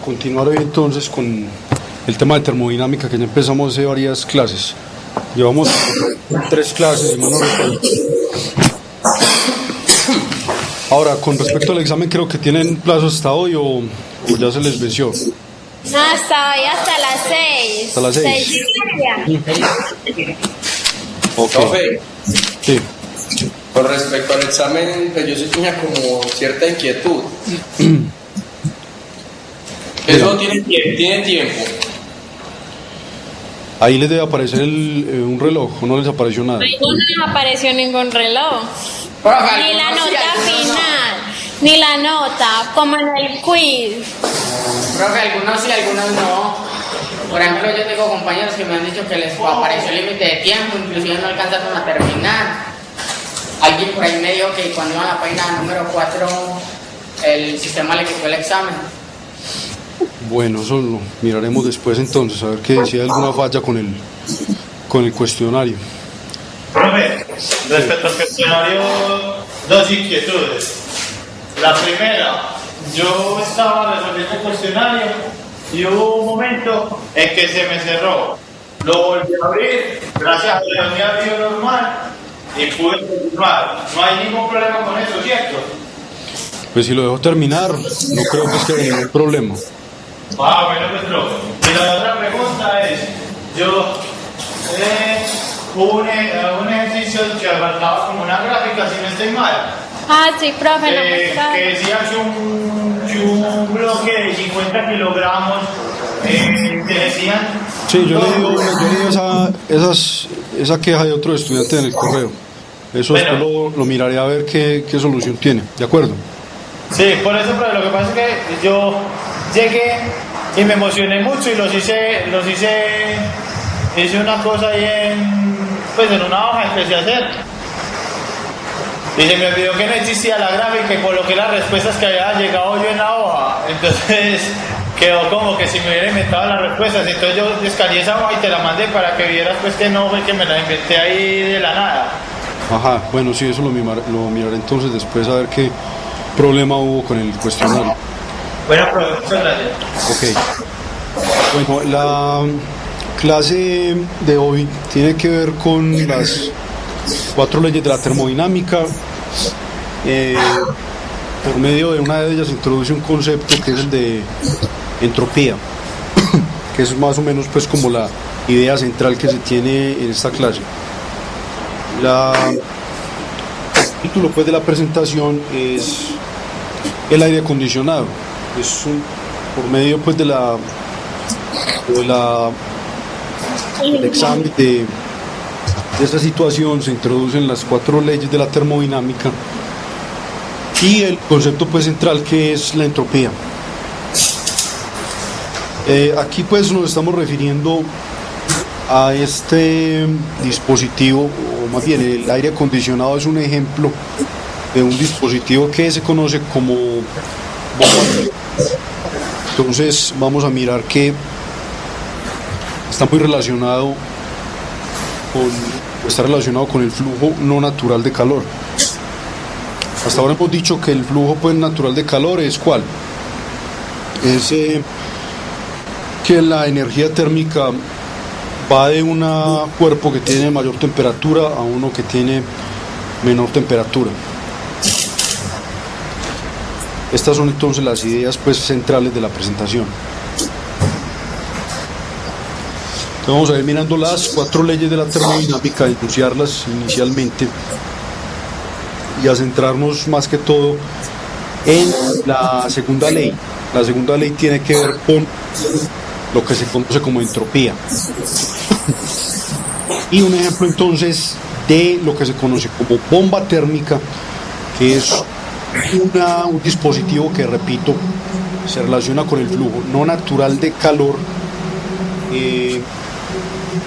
Continuar hoy entonces con el tema de termodinámica que ya empezamos hace varias clases. Llevamos 3 clases, si mal no recuerdo. Ahora, con respecto al examen, creo que tienen plazo hasta hoy o ya se les venció. No, hasta hoy, hasta las 6. Hasta las 6. 6:30. Ok. Profe, Sí. con respecto al examen, pues yo sí tenía como cierta inquietud. Eso tiene tiempo. Ahí les debe aparecer un reloj, o no les apareció nada. No apareció ningún reloj. Profe, Ni la algunos sí, nota algunos no. final, ni la nota, como en el quiz. Profe, algunos sí, algunos no. Por ejemplo, yo tengo compañeros que me han dicho que les apareció el límite de tiempo, inclusive no alcanzaron a terminar. Alguien por ahí me dijo que cuando iban a la página número 4, el sistema le quitó el examen. Bueno, eso lo miraremos después entonces, a ver si hay alguna falla con el cuestionario. Profe, respecto al cuestionario, dos inquietudes. La primera, yo estaba resolviendo el cuestionario y hubo un momento en que se me cerró. Lo volví a abrir, gracias a Dios me abrió normal y pude continuar. No hay ningún problema con eso, ¿cierto? Pues si lo dejo terminar, no creo que haya ningún problema. Bueno, pues profe. Y la otra pregunta es, yo hubo un ejercicio que abarcaba como una gráfica, si no estoy mal, Ah, sí, profe, no me está. que decía que un bloque de 50 kilogramos, que decían... Sí, yo leí esa queja de otro estudiante en el correo. Eso Bueno. después lo miraré a ver qué solución tiene. ¿De acuerdo? Sí, por eso, pero lo que pasa es que yo llegué y me emocioné mucho y hice una cosa ahí en una hoja empecé a hacer. Y se me olvidó que no existía la gráfica y coloqué las respuestas que había llegado yo en la hoja. Entonces quedó como que si me hubiera inventado las respuestas. Entonces yo escaneé esa hoja y te la mandé para que vieras pues que no fue que me la inventé ahí de la nada. Ajá, bueno, sí, eso lo miraré entonces después a ver qué problema hubo con el cuestionario. Bueno, profe, muchas gracias. Ok. Bueno, la clase de hoy tiene que ver con las 4 leyes de la termodinámica. Por medio de una de ellas introduce un concepto que es el de entropía, que es más o menos pues como la idea central que se tiene en esta clase. El título pues de la presentación es el aire acondicionado. Por medio pues del examen de esta situación se introducen las 4 leyes de la termodinámica y el concepto pues central que es la entropía. Aquí pues nos estamos refiriendo a este dispositivo, o más bien el aire acondicionado es un ejemplo de un dispositivo que se conoce como bomba. Entonces vamos a mirar que está relacionado con el flujo no natural de calor. Hasta ahora hemos dicho que el flujo pues natural de calor es ¿cuál? Es que la energía térmica va de un cuerpo que tiene mayor temperatura a uno que tiene menor temperatura. Estas son entonces las ideas pues centrales de la presentación. Entonces vamos a ir mirando las 4 leyes de la termodinámica, a enunciarlas inicialmente y a centrarnos más que todo en la segunda ley. La segunda ley tiene que ver con lo que se conoce como entropía. Y un ejemplo entonces de lo que se conoce como bomba térmica, que es un dispositivo que, repito, se relaciona con el flujo no natural de calor.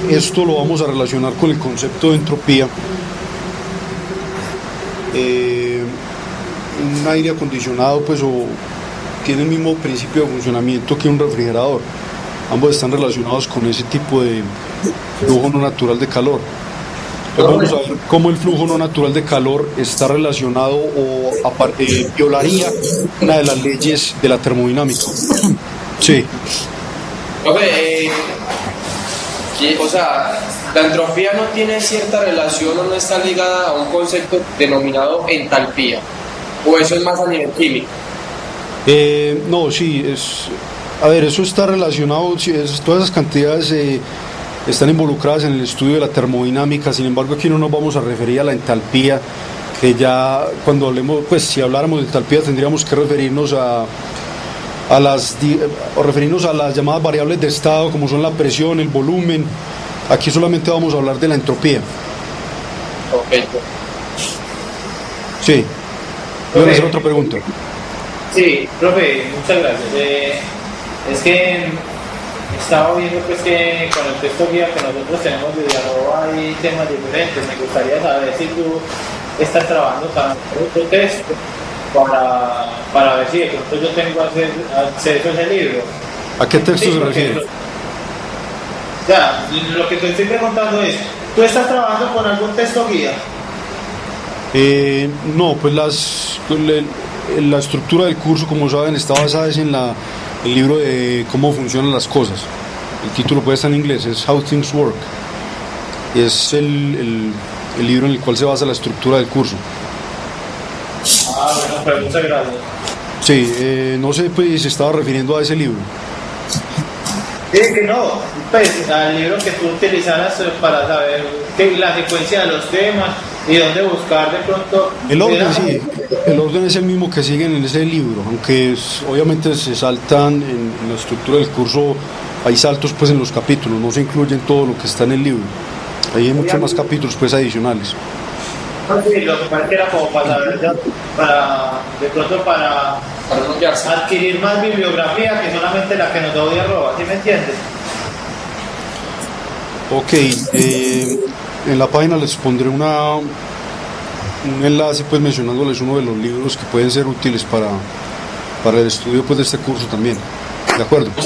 Esto lo vamos a relacionar con el concepto de entropía. Un aire acondicionado pues tiene el mismo principio de funcionamiento que un refrigerador. Ambos están relacionados con ese tipo de flujo no natural de calor. Entonces vamos a ver cómo el flujo no natural de calor está relacionado o violaría una de las leyes de la termodinámica. Sí. Profe, o sea, la entropía no tiene cierta relación o no está ligada a un concepto denominado entalpía, o eso es más a nivel químico. No, sí, a ver, eso está relacionado, sí, todas esas cantidades están involucradas en el estudio de la termodinámica. Sin embargo, aquí no nos vamos a referir a la entalpía, que ya cuando hablemos, pues si habláramos de entalpía tendríamos que referirnos referirnos a las llamadas variables de estado, como son la presión, el volumen. Aquí solamente vamos a hablar de la entropía. Ok. Sí. Voy a hacer otra pregunta. Sí, profe, muchas gracias. Es que estaba viendo pues que con el texto guía que nosotros tenemos de Villanova hay temas diferentes. Me gustaría saber si tú estás trabajando también otro texto para ver si de pronto yo tengo acceso a ese libro. ¿A qué texto Sí, se porque, refiere? ya, lo que te estoy preguntando es, ¿tú estás trabajando con algún texto guía? No, pues la estructura del curso, como saben, está basada en el libro de cómo funcionan las cosas. El título puede estar en inglés, es How Things Work. Es el libro en el cual se basa la estructura del curso. Ah, bueno, pues muchas gracias. Sí, no sé pues, si se estaba refiriendo a ese libro. Sí, que no, pues al libro que tú utilizaras para saber la secuencia de los temas y dónde buscar de pronto. El orden, sí, el orden es el mismo que siguen en ese libro, aunque obviamente se saltan en la estructura del curso, hay saltos pues en los capítulos, no se incluyen todo lo que está en el libro, hay muchos más capítulos pues adicionales. Sí, lo que parece que era como para saber, de pronto para no quedarse. adquirir más bibliografía que solamente la que nos doy arroba, ¿sí me entiendes? Ok, en la página les pondré un enlace pues mencionándoles uno de los libros que pueden ser útiles para el estudio pues de este curso también, ¿de acuerdo? Ok.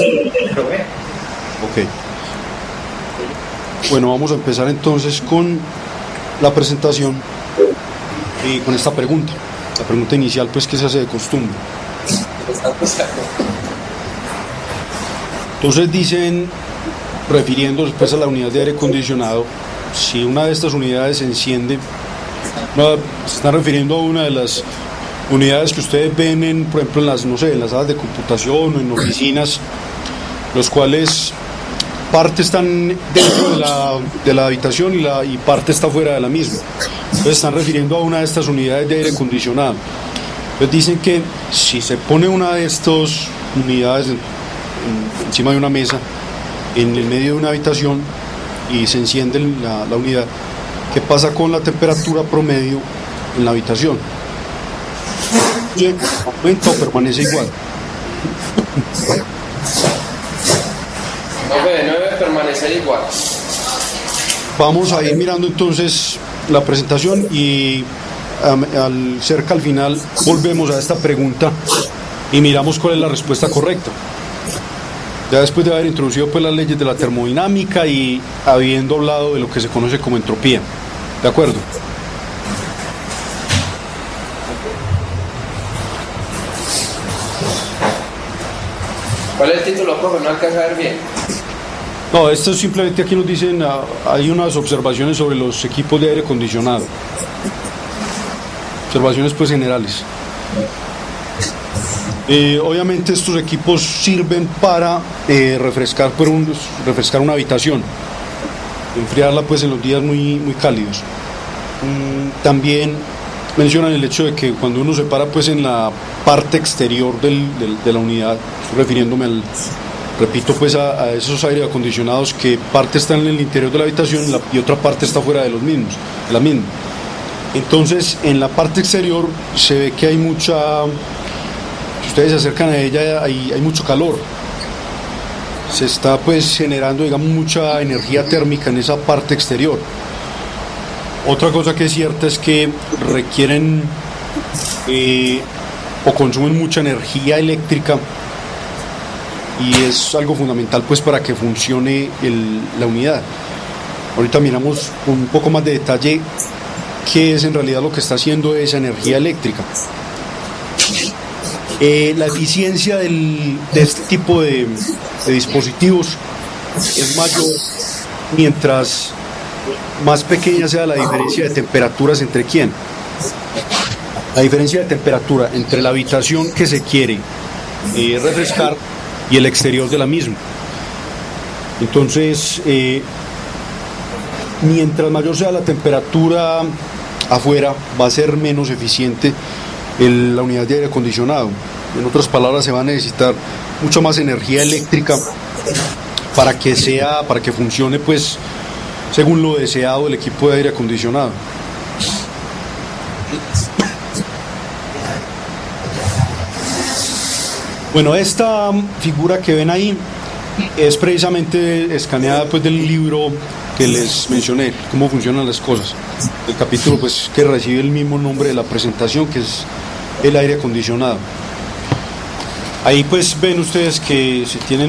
Bueno, vamos a empezar entonces con la presentación y con esta pregunta, la pregunta inicial pues que se hace de costumbre. Entonces dicen, refiriéndose pues a la unidad de aire acondicionado, si una de estas unidades se enciende, se están refiriendo a una de las unidades que ustedes ven por ejemplo en las, no sé, en las salas de computación o en oficinas, los cuales parte están dentro de la habitación y parte está fuera de la misma. Entonces están refiriendo a una de estas unidades de aire acondicionado. Entonces dicen que si se pone una de estas unidades encima de una mesa, en el medio de una habitación, y se enciende la unidad, ¿qué pasa con la temperatura promedio en la habitación? ¿Aumenta o permanece igual? No debe permanecer igual. Vamos a ir mirando entonces la presentación y cerca al final volvemos a esta pregunta y miramos cuál es la respuesta correcta. Ya después de haber introducido pues las leyes de la termodinámica y habiendo hablado de lo que se conoce como entropía. ¿De acuerdo? ¿Cuál es el título, profe? No alcanza a ver bien. No, esto simplemente aquí nos dicen, hay unas observaciones sobre los equipos de aire acondicionado. Observaciones pues generales. Obviamente estos equipos sirven para refrescar una habitación, enfriarla pues en los días muy cálidos. También mencionan el hecho de que cuando uno se para pues en la parte exterior de la unidad, refiriéndome repito pues a esos aire acondicionados, que parte está en el interior de la habitación y otra parte está fuera de la misma. Entonces en la parte exterior se ve que hay mucha, si ustedes se acercan a ella, hay mucho calor, se está pues generando digamos mucha energía térmica en esa parte exterior. Otra cosa que es cierta es que requieren o consumen mucha energía eléctrica, y es algo fundamental pues para que funcione la unidad. Ahorita miramos con un poco más de detalle qué es en realidad lo que está haciendo esa energía eléctrica. La eficiencia de este tipo de dispositivos es mayor mientras más pequeña sea la diferencia de temperaturas entre quién. La diferencia de temperatura entre la habitación que se quiere refrescar y el exterior de la misma. Entonces, mientras mayor sea la temperatura afuera, va a ser menos eficiente la unidad de aire acondicionado. En otras palabras, se va a necesitar mucha más energía eléctrica para que funcione pues según lo deseado el equipo de aire acondicionado. Bueno, esta figura que ven ahí es precisamente escaneada pues del libro que les mencioné, cómo funcionan las cosas. El capítulo pues que recibe el mismo nombre de la presentación, que es el aire acondicionado. Ahí pues ven ustedes que se tiene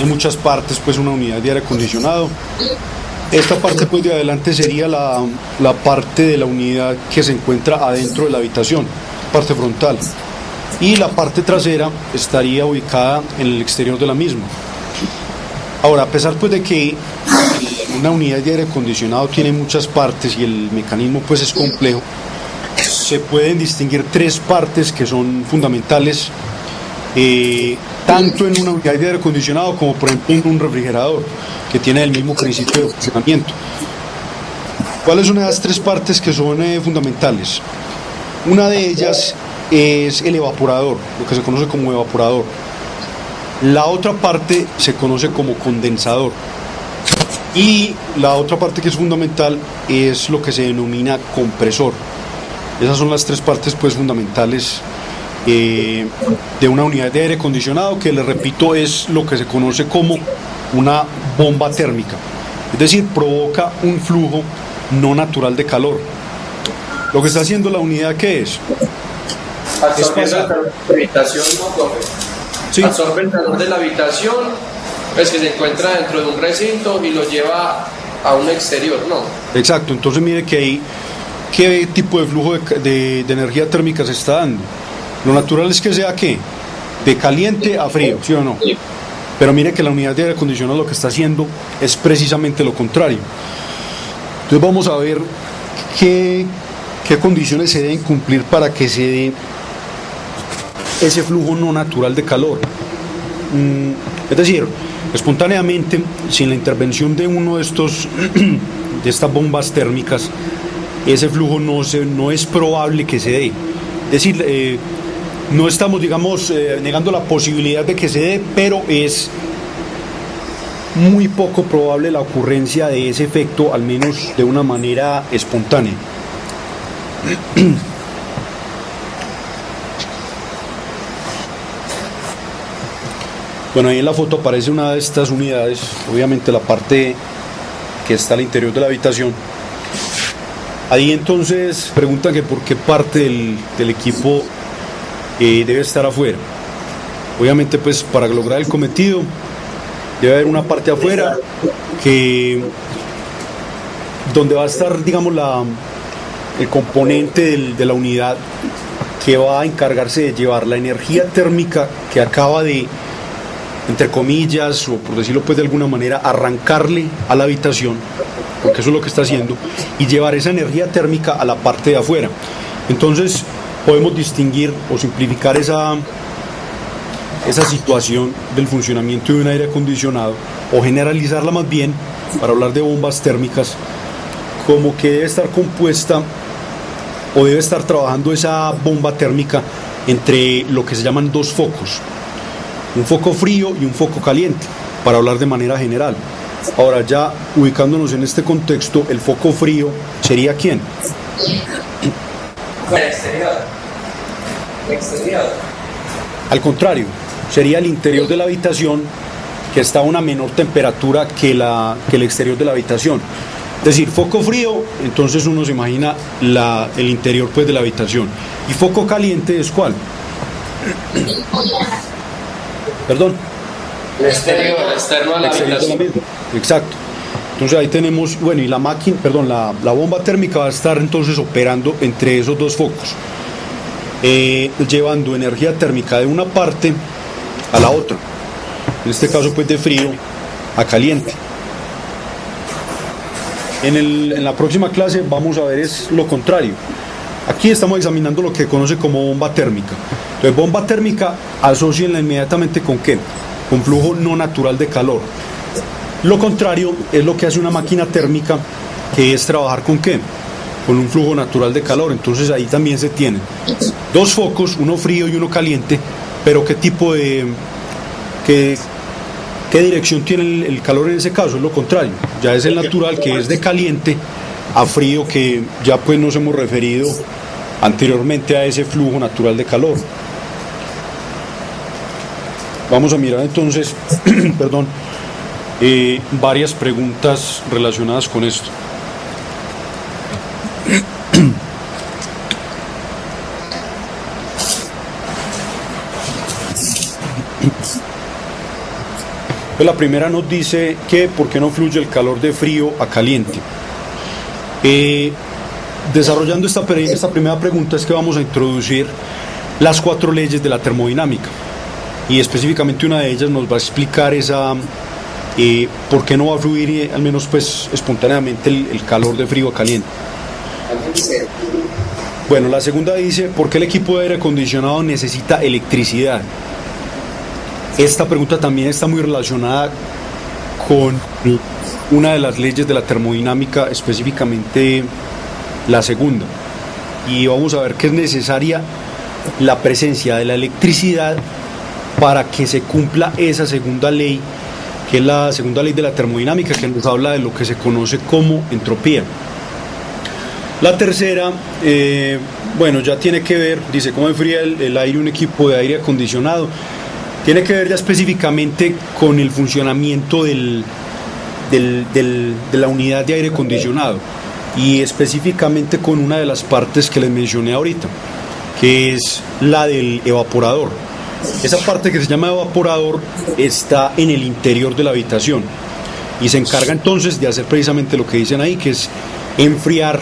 muchas partes pues una unidad de aire acondicionado. Esta parte pues de adelante sería la parte de la unidad que se encuentra adentro de la habitación, parte frontal. Y la parte trasera estaría ubicada en el exterior de la misma. Ahora, a pesar pues de que una unidad de aire acondicionado tiene muchas partes y el mecanismo pues es complejo, se pueden distinguir tres partes que son fundamentales, tanto en una unidad de aire acondicionado como por ejemplo en un refrigerador, que tiene el mismo principio de funcionamiento. ¿Cuáles son esas tres partes que son fundamentales? Una de ellas es el evaporador, lo que se conoce como evaporador. La otra parte se conoce como condensador. Y la otra parte que es fundamental es lo que se denomina compresor. Esas son las tres partes pues fundamentales de una unidad de aire acondicionado, que les repito es lo que se conoce como una bomba térmica. Es decir, provoca un flujo no natural de calor. Lo que está haciendo la unidad, ¿qué es? Absorbe el calor de la habitación, ¿no, profe? Sí. Absorbe el calor de la habitación, pues que se encuentra dentro de un recinto y lo lleva a un exterior, ¿no? Exacto, entonces mire que ahí, ¿qué tipo de flujo de energía térmica se está dando? Lo natural es que sea, ¿qué? De caliente a frío, ¿sí o no? Sí. Pero mire que la unidad de aire acondicionado lo que está haciendo es precisamente lo contrario. Entonces vamos a ver qué condiciones se deben cumplir para que se dé ese flujo no natural de calor. Es decir, espontáneamente, sin la intervención de uno de estas bombas térmicas, ese flujo no es probable que se dé. Es decir, no estamos, digamos, negando la posibilidad de que se dé, pero es muy poco probable la ocurrencia de ese efecto, al menos de una manera espontánea. Bueno, ahí en la foto aparece una de estas unidades, obviamente la parte que está al interior de la habitación. Ahí entonces preguntan que por qué parte del equipo debe estar afuera. Obviamente pues para lograr el cometido debe haber una parte afuera donde va a estar, digamos, el componente de la unidad que va a encargarse de llevar la energía térmica que acaba de, entre comillas, o por decirlo pues de alguna manera, arrancarle a la habitación, porque eso es lo que está haciendo, y llevar esa energía térmica a la parte de afuera. Entonces podemos distinguir o simplificar esa situación del funcionamiento de un aire acondicionado, o generalizarla más bien, para hablar de bombas térmicas, como que debe estar compuesta o debe estar trabajando esa bomba térmica entre lo que se llaman dos focos, un foco frío y un foco caliente, para hablar de manera general. Ahora, ya ubicándonos en este contexto, el foco frío sería ¿quién? El exterior. El exterior. Al contrario, sería el interior de la habitación, que está a una menor temperatura que el exterior de la habitación. Es decir, foco frío, entonces uno se imagina el interior pues de la habitación. Y foco caliente es ¿cuál? Perdón. El exterior, el externo a la habitación. Exacto. Entonces ahí tenemos, bueno, y la bomba térmica va a estar entonces operando entre esos dos focos. llevando energía térmica de una parte a la otra, en este caso pues de frío a caliente. En la próxima clase vamos a ver es lo contrario. Aquí estamos examinando lo que se conoce como bomba térmica. Entonces, bomba térmica, asócienla inmediatamente con ¿qué? Con flujo no natural de calor. Lo contrario es lo que hace una máquina térmica, que es trabajar con ¿qué? Con un flujo natural de calor. Entonces ahí también se tienen dos focos, uno frío y uno caliente, pero ¿qué tipo de... ¿Qué dirección tiene el calor en ese caso? Es lo contrario, ya es el natural, que es de caliente a frío, que ya pues nos hemos referido anteriormente a ese flujo natural de calor. Vamos a mirar entonces perdón, varias preguntas relacionadas con esto. Pues la primera nos dice que ¿por qué no fluye el calor de frío a caliente? Desarrollando esta primera pregunta es que vamos a introducir las 4 leyes de la termodinámica, y específicamente una de ellas nos va a explicar por qué no va a fluir al menos pues espontáneamente el calor de frío a caliente. Bueno, la segunda dice ¿por qué el equipo de aire acondicionado necesita electricidad? Esta pregunta también está muy relacionada con una de las leyes de la termodinámica, específicamente la segunda. Y vamos a ver que es necesaria la presencia de la electricidad para que se cumpla esa segunda ley, que es la segunda ley de la termodinámica, que nos habla de lo que se conoce como entropía. La tercera, bueno, ya tiene que ver, dice cómo enfría el aire un equipo de aire acondicionado. Tiene que ver ya específicamente con el funcionamiento de la unidad de aire acondicionado, y específicamente con una de las partes que les mencioné ahorita, que es la del evaporador. Esa parte que se llama evaporador está en el interior de la habitación y se encarga entonces de hacer precisamente lo que dicen ahí, que es enfriar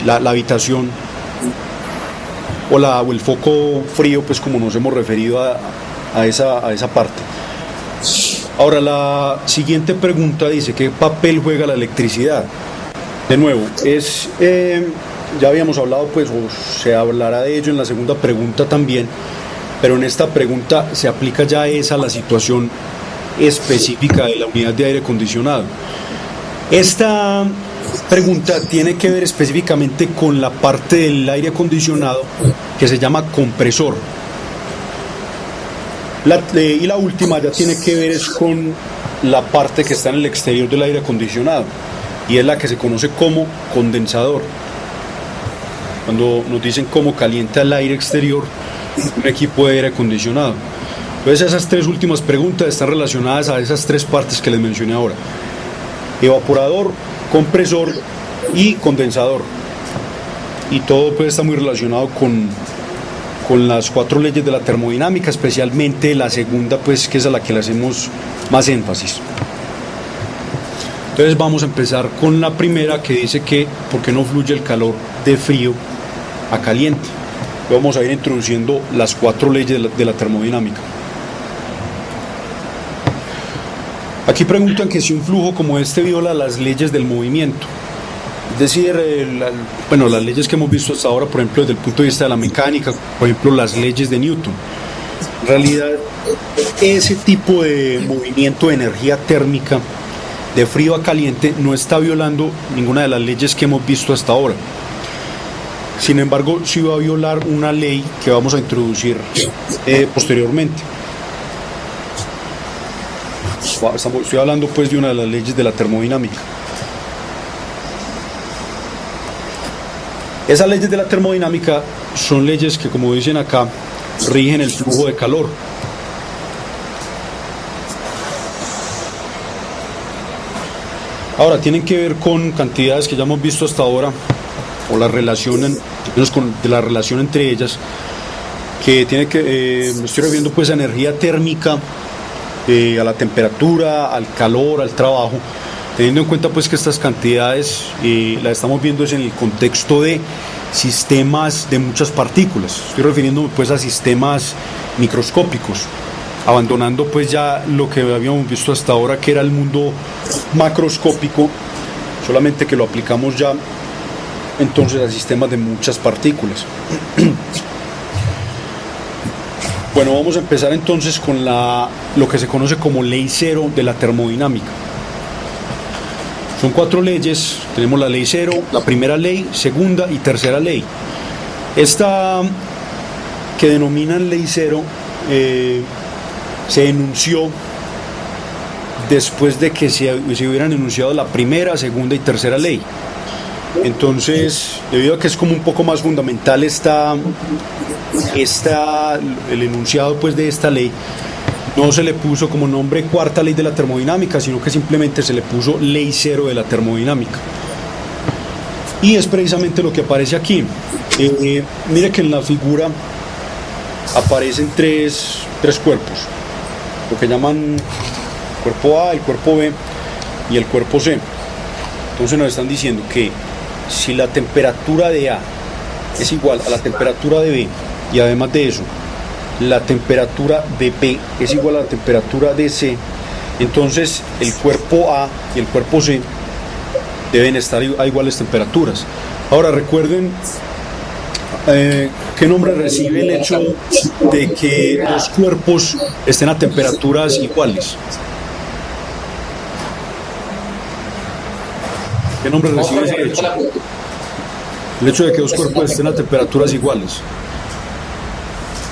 la habitación o el foco frío, pues como nos hemos referido a esa parte. Ahora, la siguiente pregunta dice ¿qué papel juega la electricidad? De nuevo, ya habíamos hablado, pues, o se hablará de ello en la segunda pregunta también, pero en esta pregunta se aplica ya a la situación específica de la unidad de aire acondicionado. Esta pregunta tiene que ver específicamente con la parte del aire acondicionado que se llama compresor. Y la última ya tiene que ver con la parte que está en el exterior del aire acondicionado, y es la que se conoce como condensador. Cuando nos dicen cómo calienta el aire exterior un equipo de aire acondicionado. Entonces esas 3 últimas preguntas están relacionadas a esas 3 partes que les mencioné ahora: evaporador, compresor y condensador. Y todo pues está muy relacionado con las 4 leyes de la termodinámica, especialmente la segunda, pues, que es a la que le hacemos más énfasis. Entonces vamos a empezar con la primera, que dice que ¿por qué no fluye el calor de frío a caliente? Vamos a ir introduciendo las 4 leyes de la termodinámica. Aquí preguntan que si un flujo como este viola las leyes del movimiento. Es decir, las leyes que hemos visto hasta ahora, por ejemplo, desde el punto de vista de la mecánica, por ejemplo, las leyes de Newton. En realidad, ese tipo de movimiento de energía térmica de frío a caliente no está violando ninguna de las leyes que hemos visto hasta ahora. Sin embargo, sí va a violar una ley que vamos a introducir posteriormente. Estoy hablando pues de una de las leyes de la termodinámica. Esas leyes de la termodinámica son leyes que, como dicen acá, rigen el flujo de calor. Ahora, tienen que ver con cantidades que ya hemos visto hasta ahora, o la relación, de la relación entre ellas, que tiene que, me estoy refiriendo pues a energía térmica, a la temperatura, al calor, al trabajo, teniendo en cuenta pues que estas cantidades las estamos viendo es en el contexto de sistemas de muchas partículas. Estoy refiriéndome pues a sistemas microscópicos, abandonando pues ya lo que habíamos visto hasta ahora, que era el mundo macroscópico, solamente que lo aplicamos ya entonces a sistemas de muchas partículas. Bueno, vamos a empezar entonces con lo que se conoce como ley cero de la termodinámica. Son 4 leyes. Tenemos la ley cero, la primera ley, segunda y tercera ley. Esta que denominan ley cero se enunció después de que se hubieran enunciado la primera, segunda y tercera ley. Entonces, debido a que es como un poco más fundamental el enunciado pues de esta ley, no se le puso como nombre cuarta ley de la termodinámica, sino que simplemente se le puso ley cero de la termodinámica. Y es precisamente lo que aparece aquí. Mire que en la figura aparecen tres cuerpos, lo que llaman cuerpo A, el cuerpo B y el cuerpo C. Entonces nos están diciendo que si la temperatura de A es igual a la temperatura de B, y además de eso la temperatura de B es igual a la temperatura de C, entonces el cuerpo A y el cuerpo C deben estar a iguales temperaturas. Ahora recuerden qué nombre recibe el hecho de que los cuerpos estén a temperaturas iguales. ¿Qué nombre recibe ese hecho? El hecho de que dos cuerpos estén a temperaturas iguales.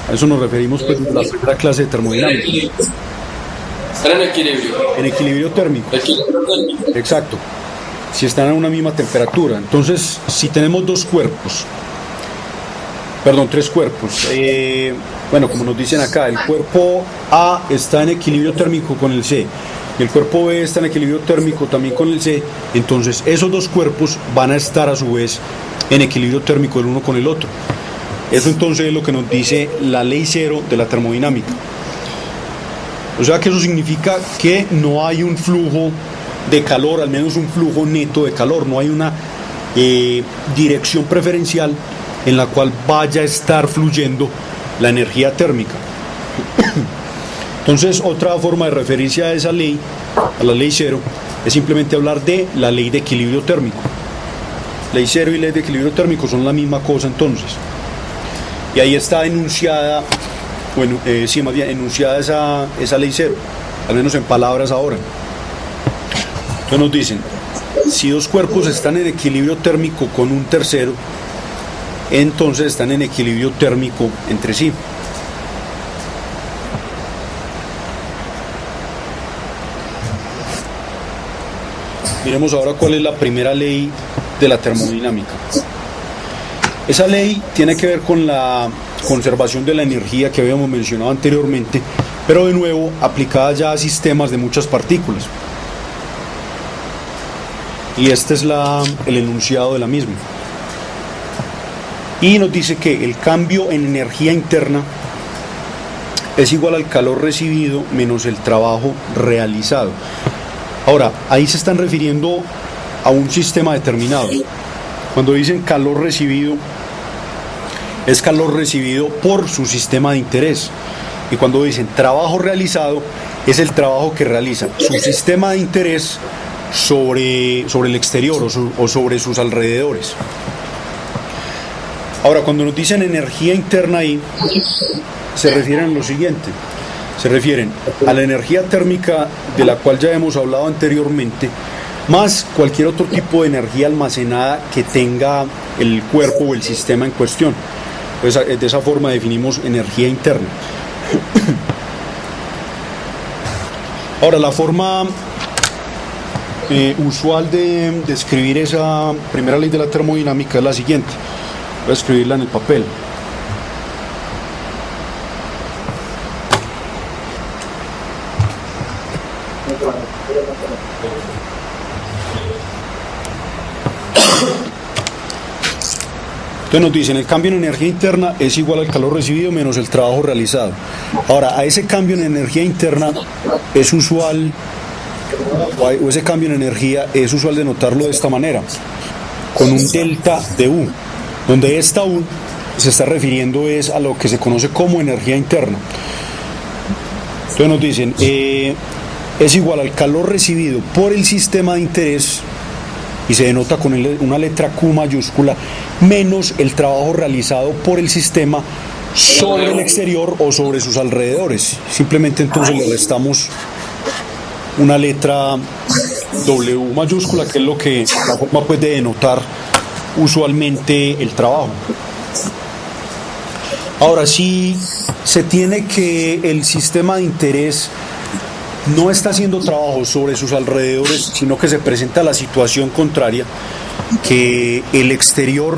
A eso nos referimos pues en la primera clase de termodinámica. Están en equilibrio. En equilibrio térmico. Exacto. Si están a una misma temperatura. Entonces, si tenemos tres cuerpos. Bueno, como nos dicen acá, el cuerpo A está en equilibrio térmico con el C. Y el cuerpo B está en equilibrio térmico también con el C, entonces esos dos cuerpos van a estar a su vez en equilibrio térmico el uno con el otro. Eso entonces es lo que nos dice la ley cero de la termodinámica. O sea que eso significa que no hay un flujo de calor, al menos un flujo neto de calor, no hay una dirección preferencial en la cual vaya a estar fluyendo la energía térmica. Entonces, otra forma de referirse a esa ley, a la ley cero, es simplemente hablar de la ley de equilibrio térmico. Ley cero y ley de equilibrio térmico son la misma cosa entonces. Y ahí está enunciada, enunciada esa ley cero, al menos en palabras ahora. Entonces nos dicen, si dos cuerpos están en equilibrio térmico con un tercero, entonces están en equilibrio térmico entre sí. Miremos ahora cuál es la primera ley de la termodinámica. Esa ley tiene que ver con la conservación de la energía que habíamos mencionado anteriormente, pero de nuevo aplicada ya a sistemas de muchas partículas. Y este es el enunciado de la misma. Y nos dice que el cambio en energía interna es igual al calor recibido menos el trabajo realizado. Ahora, ahí se están refiriendo a un sistema determinado. Cuando dicen calor recibido, es calor recibido por su sistema de interés. Y cuando dicen trabajo realizado, es el trabajo que realiza su sistema de interés sobre el exterior o sobre sus alrededores. Ahora, cuando nos dicen energía interna ahí, se refieren a lo siguiente. Se refieren a la energía térmica de la cual ya hemos hablado anteriormente, más cualquier otro tipo de energía almacenada que tenga el cuerpo o el sistema en cuestión. Pues de esa forma definimos energía interna. Ahora, la forma usual de escribir esa primera ley de la termodinámica es la siguiente. Voy a escribirla en el papel. Entonces nos dicen, el cambio en energía interna es igual al calor recibido menos el trabajo realizado. Ahora, a ese cambio en energía interna es usual, o ese cambio en energía es usual denotarlo de esta manera, con un delta de U. donde esta U se está refiriendo es a lo que se conoce como energía interna. Entonces nos dicen, es igual al calor recibido por el sistema de interés, y se denota con una letra Q mayúscula, menos el trabajo realizado por el sistema sobre el exterior o sobre sus alrededores. Simplemente entonces le restamos una letra W mayúscula, que es lo que la forma pues de denotar usualmente el trabajo. Ahora, si se tiene que el sistema de interés no está haciendo trabajo sobre sus alrededores, sino que se presenta la situación contraria, que el exterior,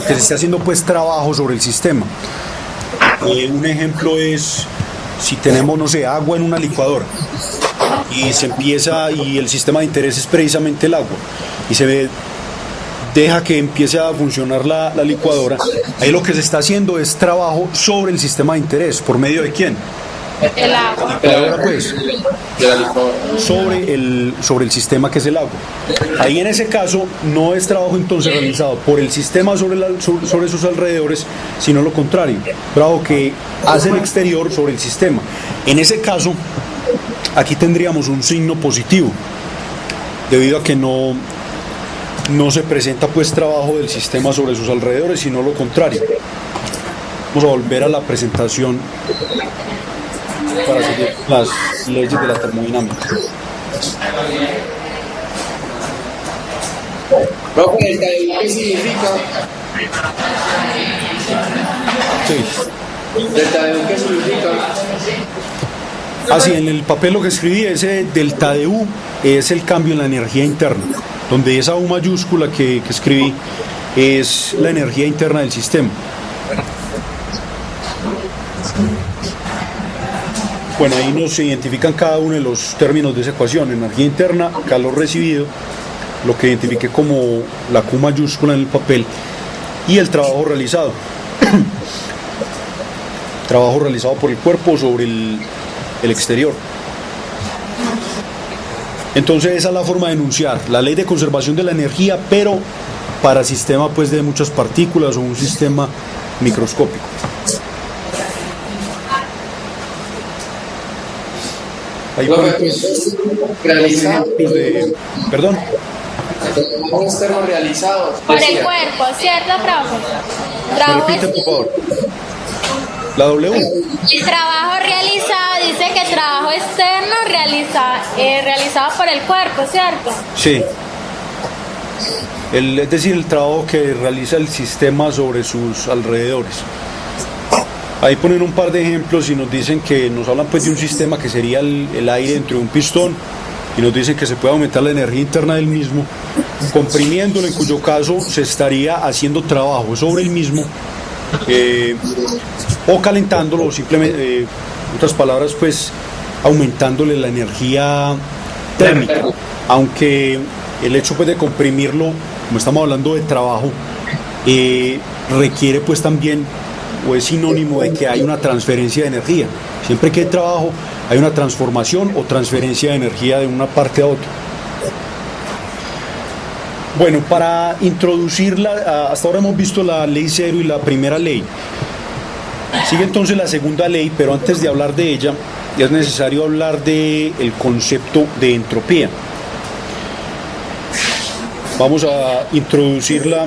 que se está haciendo pues trabajo sobre el sistema. Un ejemplo es si tenemos, no sé, agua en una licuadora y se empieza, y el sistema de interés es precisamente el agua, y se deja que empiece a funcionar la licuadora. Ahí lo que se está haciendo es trabajo sobre el sistema de interés. ¿Por medio de quién? El agua. Ahora pues, sobre el sistema que es el agua. Ahí en ese caso no es trabajo entonces realizado por el sistema sobre sus alrededores, sino lo contrario, trabajo que hace el exterior sobre el sistema. En ese caso, aquí tendríamos un signo positivo, debido a que no se presenta pues trabajo del sistema sobre sus alrededores, sino lo contrario. Vamos a volver a la presentación para seguir las leyes de la termodinámica. Profe, ¿el TADU qué significa? Sí. ¿El TADU qué significa? Así, en el papel lo que escribí, ese delta de U es el cambio en la energía interna, donde esa U mayúscula que escribí es la energía interna del sistema. Bueno, ahí nos identifican cada uno de los términos de esa ecuación: energía interna, calor recibido, lo que identifiqué como la Q mayúscula en el papel, y el trabajo realizado. Trabajo realizado por el cuerpo sobre el exterior. Entonces esa es la forma de enunciar la ley de conservación de la energía, pero para sistema pues de muchas partículas o un sistema microscópico. Ahí ponen pues realizado perdón. Un externo realizado. Por el cuerpo, ¿cierto, profe? ¿Me Trabajo repite, por favor? La W. El trabajo realizado dice que trabajo externo realizado por el cuerpo, ¿cierto? Sí. Es decir, el trabajo que realiza el sistema sobre sus alrededores. Ahí ponen un par de ejemplos y nos dicen que nos hablan pues de un sistema que sería el aire dentro de un pistón, y nos dicen que se puede aumentar la energía interna del mismo comprimiéndolo, en cuyo caso se estaría haciendo trabajo sobre el mismo, o calentándolo, o simplemente, en otras palabras, pues aumentándole la energía térmica. Aunque el hecho pues de comprimirlo, como estamos hablando de trabajo, requiere pues también, o es sinónimo de que hay una transferencia de energía. Siempre que hay trabajo hay una transformación o transferencia de energía de una parte a otra. Bueno, para introducirla, hasta ahora hemos visto la ley cero y la primera ley. Sigue entonces la segunda ley, pero antes de hablar de ella es necesario hablar del concepto de entropía. Vamos a introducirla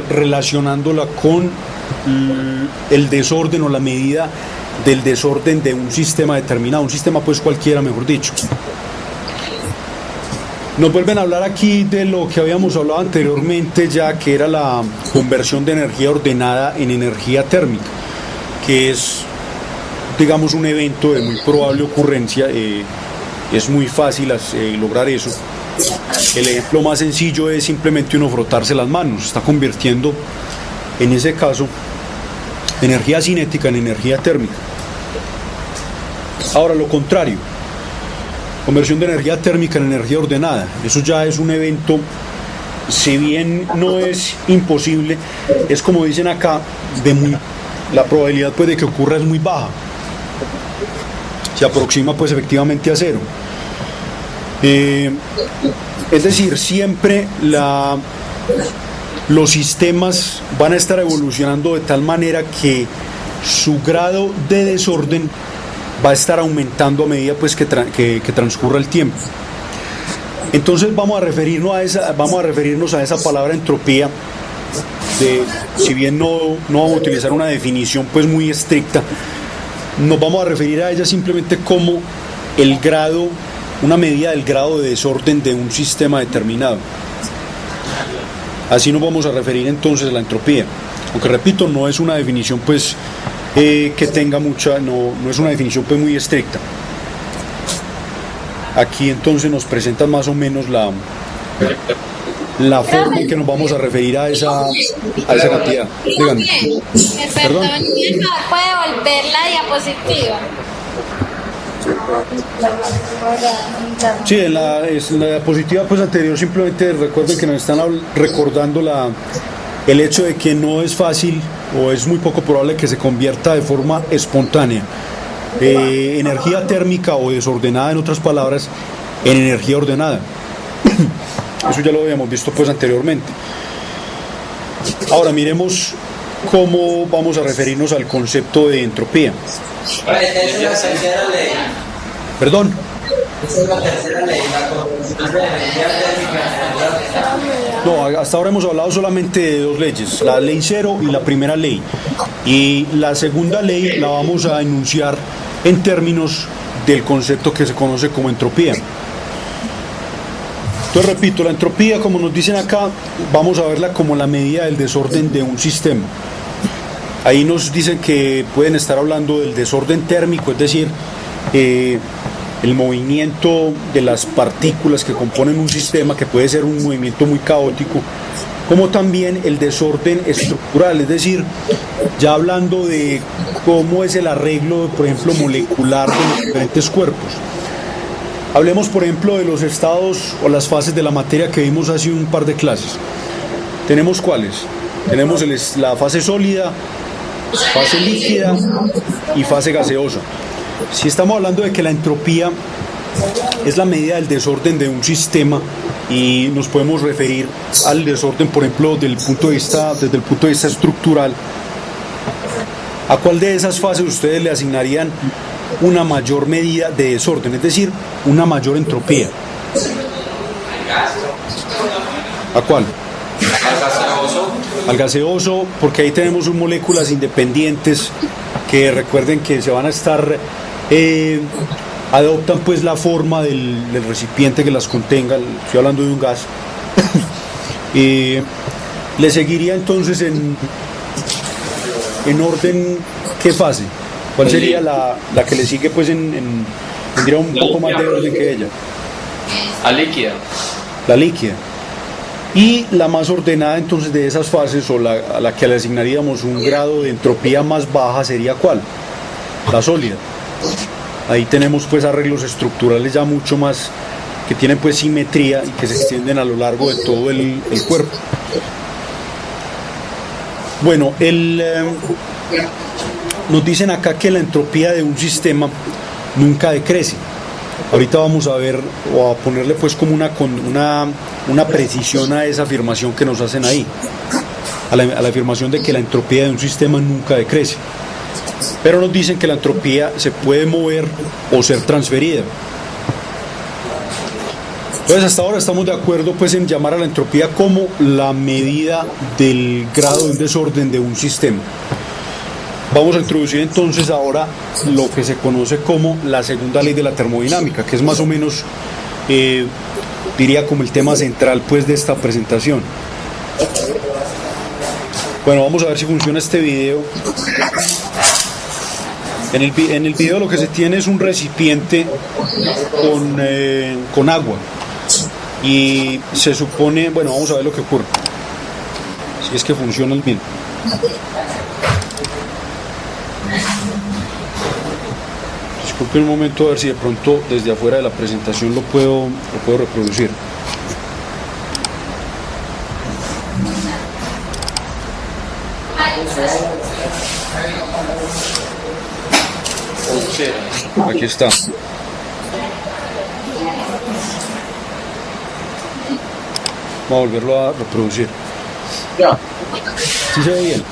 relacionándola con el desorden o la medida del desorden de un sistema determinado, un sistema pues cualquiera, mejor dicho. Nos vuelven a hablar aquí de lo que habíamos hablado anteriormente, ya que era la conversión de energía ordenada en energía térmica, que es, digamos, un evento de muy probable ocurrencia. Es muy fácil lograr eso. El ejemplo más sencillo es simplemente uno frotarse las manos. Está convirtiendo, en ese caso, energía cinética en energía térmica. Ahora, lo contrario, conversión de energía térmica en energía ordenada. Eso ya es un evento, si bien no es imposible, es, como dicen acá, la probabilidad pues de que ocurra es muy baja. Se aproxima pues efectivamente a cero. Es decir, siempre los sistemas van a estar evolucionando de tal manera que su grado de desorden va a estar aumentando a medida pues que transcurra el tiempo. Entonces vamos a referirnos a esa palabra entropía, si bien no vamos a utilizar una definición pues muy estricta, nos vamos a referir a ella simplemente como el grado, una medida del grado de desorden de un sistema determinado. Así nos vamos a referir entonces a la entropía, aunque repito, no es una definición pues que tenga mucha, no es una definición pues muy estricta. Aquí entonces nos presentan más o menos la forma en que nos vamos a referir a esa cantidad. Díganme. Perdón, ¿puede volver la diapositiva? Sí, en la diapositiva pues anterior simplemente recuerden que nos están recordando el hecho de que no es fácil o es muy poco probable que se convierta de forma espontánea energía térmica o desordenada, en otras palabras, en energía ordenada. Eso ya lo habíamos visto pues anteriormente. Ahora miremos cómo vamos a referirnos al concepto de entropía. Es la tercera ley. Perdón. Esa es la tercera ley, la constitución de energía térmica. No, hasta ahora hemos hablado solamente de dos leyes, la ley cero y la primera ley. Y la segunda ley la vamos a enunciar en términos del concepto que se conoce como entropía. Entonces repito, la entropía, como nos dicen acá, vamos a verla como la medida del desorden de un sistema. Ahí nos dicen que pueden estar hablando del desorden térmico, es decir, el movimiento de las partículas que componen un sistema, que puede ser un movimiento muy caótico, como también el desorden estructural, es decir, ya hablando de cómo es el arreglo, por ejemplo, molecular de los diferentes cuerpos. Hablemos, por ejemplo, de los estados o las fases de la materia que vimos hace un par de clases. ¿Tenemos cuáles? Tenemos la fase sólida, fase líquida y fase gaseosa. Si estamos hablando de que la entropía es la medida del desorden de un sistema y nos podemos referir al desorden, por ejemplo, desde el punto de vista estructural, ¿a cuál de esas fases ustedes le asignarían una mayor medida de desorden, es decir, una mayor entropía? ¿A cuál? Al gaseoso. Al gaseoso, porque ahí tenemos moléculas independientes que recuerden que se van a estar adoptan pues la forma del recipiente que las contenga, estoy hablando de un gas. Le seguiría entonces en orden, ¿qué fase? ¿Cuál sería la que le sigue pues tendría un poco más de orden que ella? La líquida. La líquida. Y la más ordenada entonces de esas fases, o a la que le asignaríamos un grado de entropía más baja, ¿sería cuál? La sólida. Ahí tenemos pues arreglos estructurales ya mucho más, que tienen pues simetría y que se extienden a lo largo de todo el cuerpo. Bueno, nos dicen acá que la entropía de un sistema nunca decrece. Ahorita vamos a ver, o a ponerle pues como una precisión a esa afirmación que nos hacen ahí, a la afirmación de que la entropía de un sistema nunca decrece. Pero nos dicen que la entropía se puede mover o ser transferida. Entonces hasta ahora estamos de acuerdo pues en llamar a la entropía como la medida del grado de desorden de un sistema. Vamos a introducir entonces ahora lo que se conoce como la segunda ley de la termodinámica, que es más o menos, diría, como el tema central pues de esta presentación. Bueno, vamos a ver si funciona este video. En el video lo que se tiene es un recipiente con agua, y se supone, bueno, vamos a ver lo que ocurre, si es que funciona el mismo. Disculpen un momento a ver si de pronto desde afuera de la presentación lo puedo reproducir. Aquí está. Vamos a volverlo a reproducir. Ya. ¿Sí se ve bien?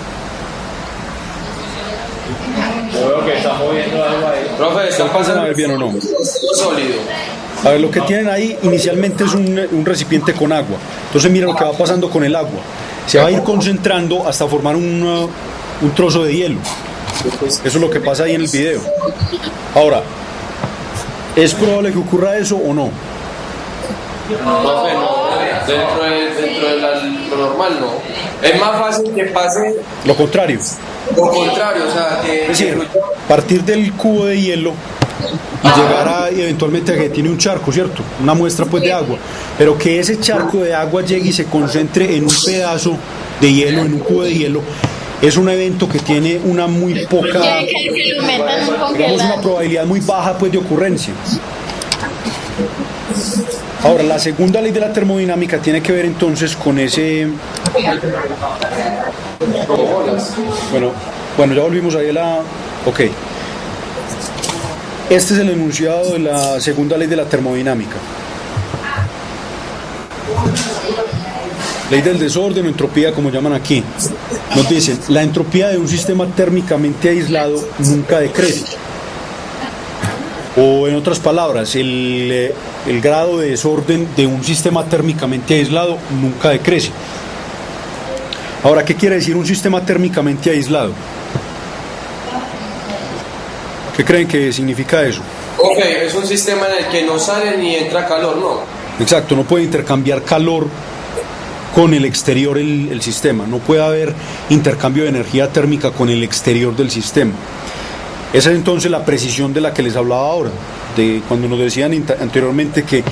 Yo veo que está moviendo algo ahí. Profe, está ¿Alcanzan a pasando ver bien o no? sólido. A ver, lo que tienen ahí inicialmente es un recipiente con agua. Entonces mira lo que va pasando con el agua. Se va a ir concentrando hasta formar un trozo de hielo. Eso es lo que pasa ahí en el video. Ahora, ¿es probable que ocurra eso o no? Profe, no. Dentro de lo normal, no. Es más fácil que pase Lo contrario. lo contrario, o sea, que... Es decir, partir del cubo de hielo y llegar a, eventualmente a que tiene un charco, ¿cierto? Una muestra pues de agua. Pero que ese charco de agua llegue y se concentre en un pedazo de hielo, en un cubo de hielo, es un evento que tiene una muy poca, Que lo metan en un digamos, una congelador. probabilidad muy baja pues de ocurrencia. Ahora, la segunda ley de la termodinámica tiene que ver entonces con ese... Bueno, ya volvimos ahí a la... Ok. Este es el enunciado de la segunda ley de la termodinámica. Ley del desorden o entropía, como llaman aquí. Nos dicen, la entropía de un sistema térmicamente aislado nunca decrece. O en otras palabras, el grado de desorden de un sistema térmicamente aislado nunca decrece. Ahora, ¿qué quiere decir un sistema térmicamente aislado? ¿Qué creen que significa eso? Ok, es un sistema en el que no sale ni entra calor, ¿no? Exacto, no puede intercambiar calor con el exterior el sistema, no puede haber intercambio de energía térmica con el exterior del sistema. Esa es entonces la precisión de la que les hablaba ahora, de cuando nos decían anteriormente que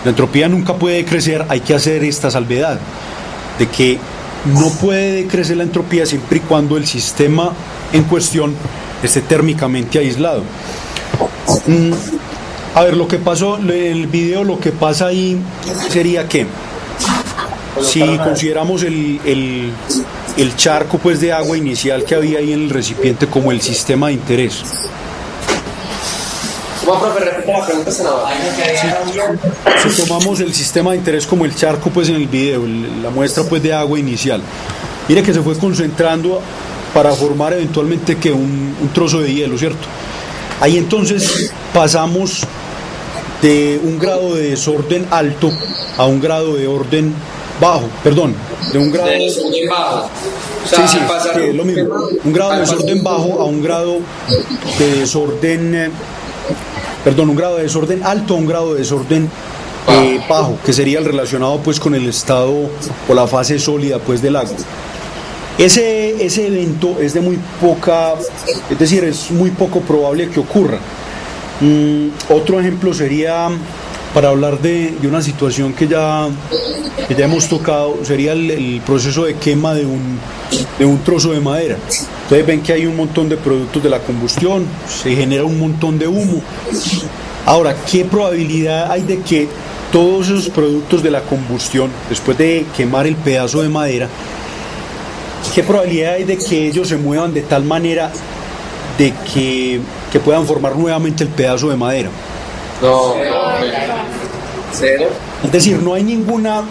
la entropía nunca puede crecer, hay que hacer esta salvedad, de que no puede crecer la entropía siempre y cuando el sistema en cuestión esté térmicamente aislado. A ver, lo que pasó en el video, lo que pasa ahí sería que si consideramos el charco pues de agua inicial que había ahí en el recipiente como el sistema de interés. Bueno, profe, repite la pregunta, senador. Si tomamos el sistema de interés como el charco pues en el video, la muestra pues de agua inicial, mire que se fue concentrando para formar eventualmente que un trozo de hielo, ¿cierto? Ahí entonces pasamos de un grado de desorden alto a un grado de orden bajo, perdón, de un grado De desorden bajo. O sí, sea, sí, pasar que es lo mismo, un grado de desorden bajo a un grado de desorden, un grado de desorden alto a un grado de desorden bajo, que sería el relacionado pues con el estado o la fase sólida pues del agua. Ese evento es de muy poca, es decir, es muy poco probable que ocurra. Otro ejemplo sería, para hablar de una situación que ya hemos tocado, sería el proceso de quema de un trozo de madera. Ustedes ven que hay un montón de productos de la combustión, se genera un montón de humo. Ahora, ¿qué probabilidad hay de que todos esos productos de la combustión, después de quemar el pedazo de madera, qué probabilidad hay de que ellos se muevan de tal manera de que puedan formar nuevamente el pedazo de madera? No, cero. Es decir, no hay ninguna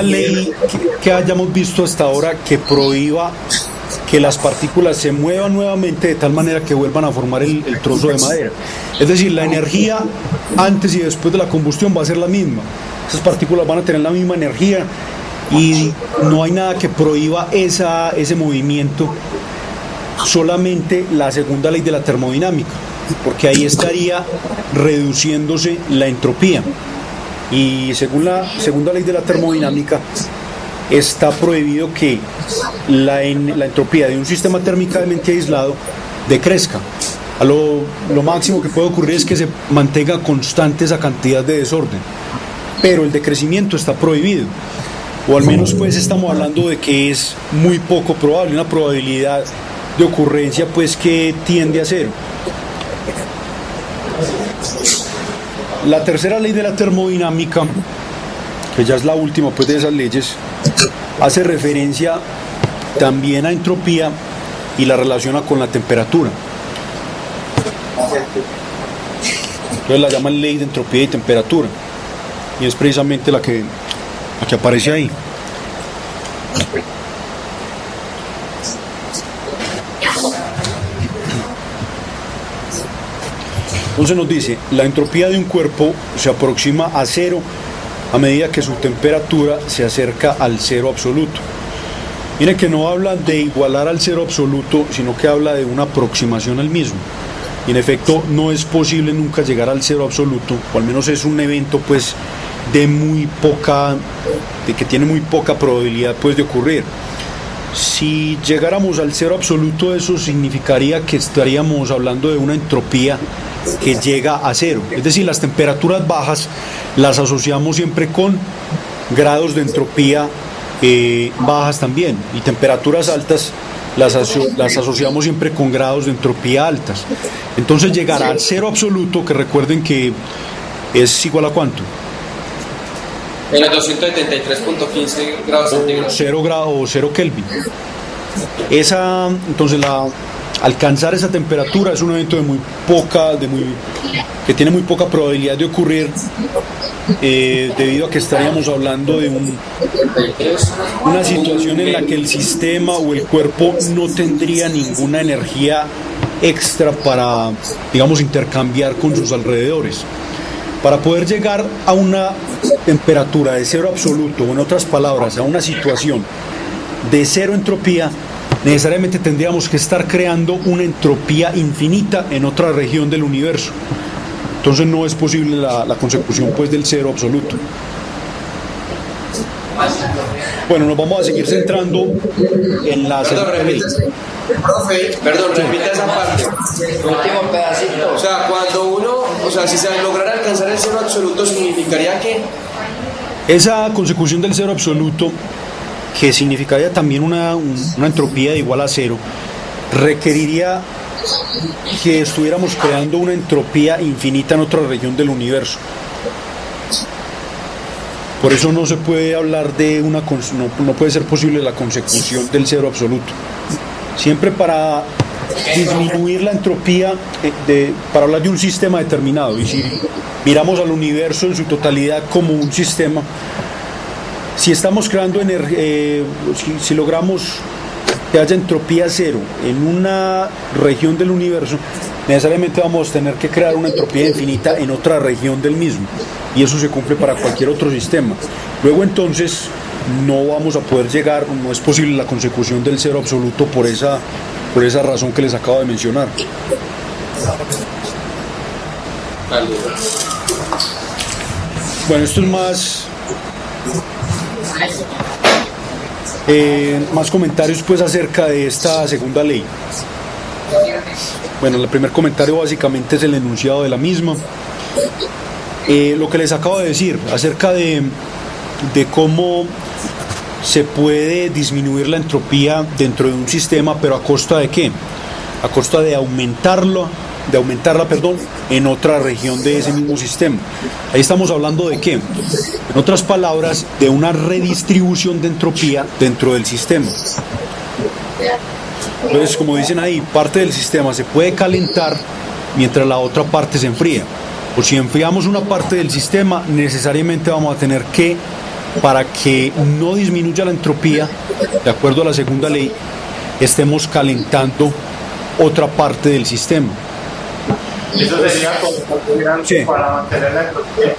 ley que hayamos visto hasta ahora que prohíba que las partículas se muevan nuevamente de tal manera que vuelvan a formar el trozo de madera. Es decir, la energía antes y después de la combustión va a ser la misma. Esas partículas van a tener la misma energía y no hay nada que prohíba ese movimiento, solamente la segunda ley de la termodinámica, porque ahí estaría reduciéndose la entropía. Y según la segunda ley de la termodinámica, está prohibido que la entropía de un sistema térmicamente aislado decrezca. Lo máximo que puede ocurrir es que se mantenga constante esa cantidad de desorden, pero el decrecimiento está prohibido, o al menos pues estamos hablando de que es muy poco probable, una probabilidad de ocurrencia pues que tiende a cero. La tercera ley de la termodinámica, que ya es la última pues de esas leyes, hace referencia también a entropía y la relaciona con la temperatura. Entonces la llaman ley de entropía y temperatura, y es precisamente la que aparece ahí. Entonces nos dice, la entropía de un cuerpo se aproxima a cero a medida que su temperatura se acerca al cero absoluto. Miren que no habla de igualar al cero absoluto, sino que habla de una aproximación al mismo. Y en efecto no es posible nunca llegar al cero absoluto, o al menos es un evento pues de que tiene muy poca probabilidad pues de ocurrir. Si llegáramos al cero absoluto, eso significaría que estaríamos hablando de una entropía que llega a cero. Es decir, las temperaturas bajas las asociamos siempre con grados de entropía bajas también, y temperaturas altas las asociamos siempre con grados de entropía altas. Entonces llegar al cero absoluto, que recuerden que es igual a ¿cuánto? En los 273.15 grados centígrados. 0 grado o 0 Kelvin. Entonces alcanzar esa temperatura es un evento que tiene muy poca probabilidad de ocurrir, debido a que estaríamos hablando de una situación en la que el sistema o el cuerpo no tendría ninguna energía extra para, digamos, intercambiar con sus alrededores. Para poder llegar a una temperatura de cero absoluto, o en otras palabras, a una situación de cero entropía, necesariamente tendríamos que estar creando una entropía infinita en otra región del universo. Entonces no es posible la consecución pues del cero absoluto. Bueno, nos vamos a seguir centrando en la segunda ley. Profe, perdón, repita esa parte. Último pedacito. O sea, si se lograra alcanzar el cero absoluto, significaría que esa consecución del cero absoluto, que significaría también una entropía de igual a cero, requeriría que estuviéramos creando una entropía infinita en otra región del universo. Por eso no se puede hablar de no puede ser posible la consecución del cero absoluto. Siempre para disminuir la entropía, para hablar de un sistema determinado, y si miramos al universo en su totalidad como un sistema, si estamos creando energía, si logramos que haya entropía cero en una región del universo, necesariamente vamos a tener que crear una entropía infinita en otra región del mismo, y eso se cumple para cualquier otro sistema. Luego entonces no vamos a poder llegar, no es posible la consecución del cero absoluto por esa razón que les acabo de mencionar. Bueno, esto es más comentarios pues acerca de esta segunda ley. Bueno, el primer comentario básicamente es el enunciado de la misma. Lo que les acabo de decir acerca de cómo se puede disminuir la entropía dentro de un sistema, pero ¿a costa de qué? A costa de aumentarla, en otra región de ese mismo sistema. Ahí estamos hablando de qué? En otras palabras, de una redistribución de entropía dentro del sistema. Entonces, como dicen ahí, parte del sistema se puede calentar mientras la otra parte se enfría. O si enfriamos una parte del sistema, necesariamente vamos a tener que, para que no disminuya la entropía, de acuerdo a la segunda ley, estemos calentando otra parte del sistema. Eso sería como Sí. para mantener la entropía,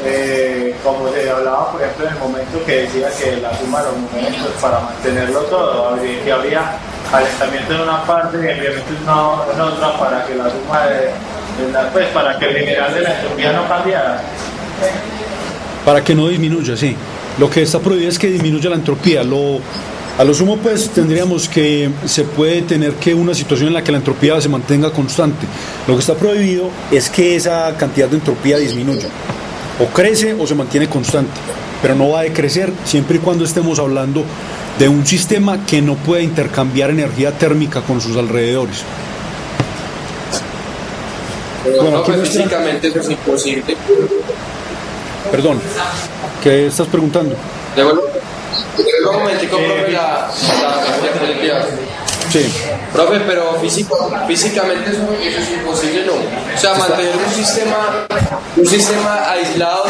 como se hablaba, por ejemplo, en el momento que decía que la suma de los momentos para mantenerlo todo, que habría calentamiento en una parte y enfriamiento en otra, para que la suma para que el general de la entropía no cambiara. Para que no disminuya, sí. Lo que está prohibido es que disminuya la entropía. A lo sumo, pues, se puede tener que una situación en la que la entropía se mantenga constante. Lo que está prohibido es que esa cantidad de entropía disminuya. O crece o se mantiene constante. Pero no va a decrecer siempre y cuando estemos hablando de un sistema que no puede intercambiar energía térmica con sus alrededores. Bueno, aquí físicamente eso es imposible. Perdón, ¿qué estás preguntando? Un momentico, profe, la Sí. Profe, pero físicamente eso es imposible, ¿no? O sea, mantener un sistema aislado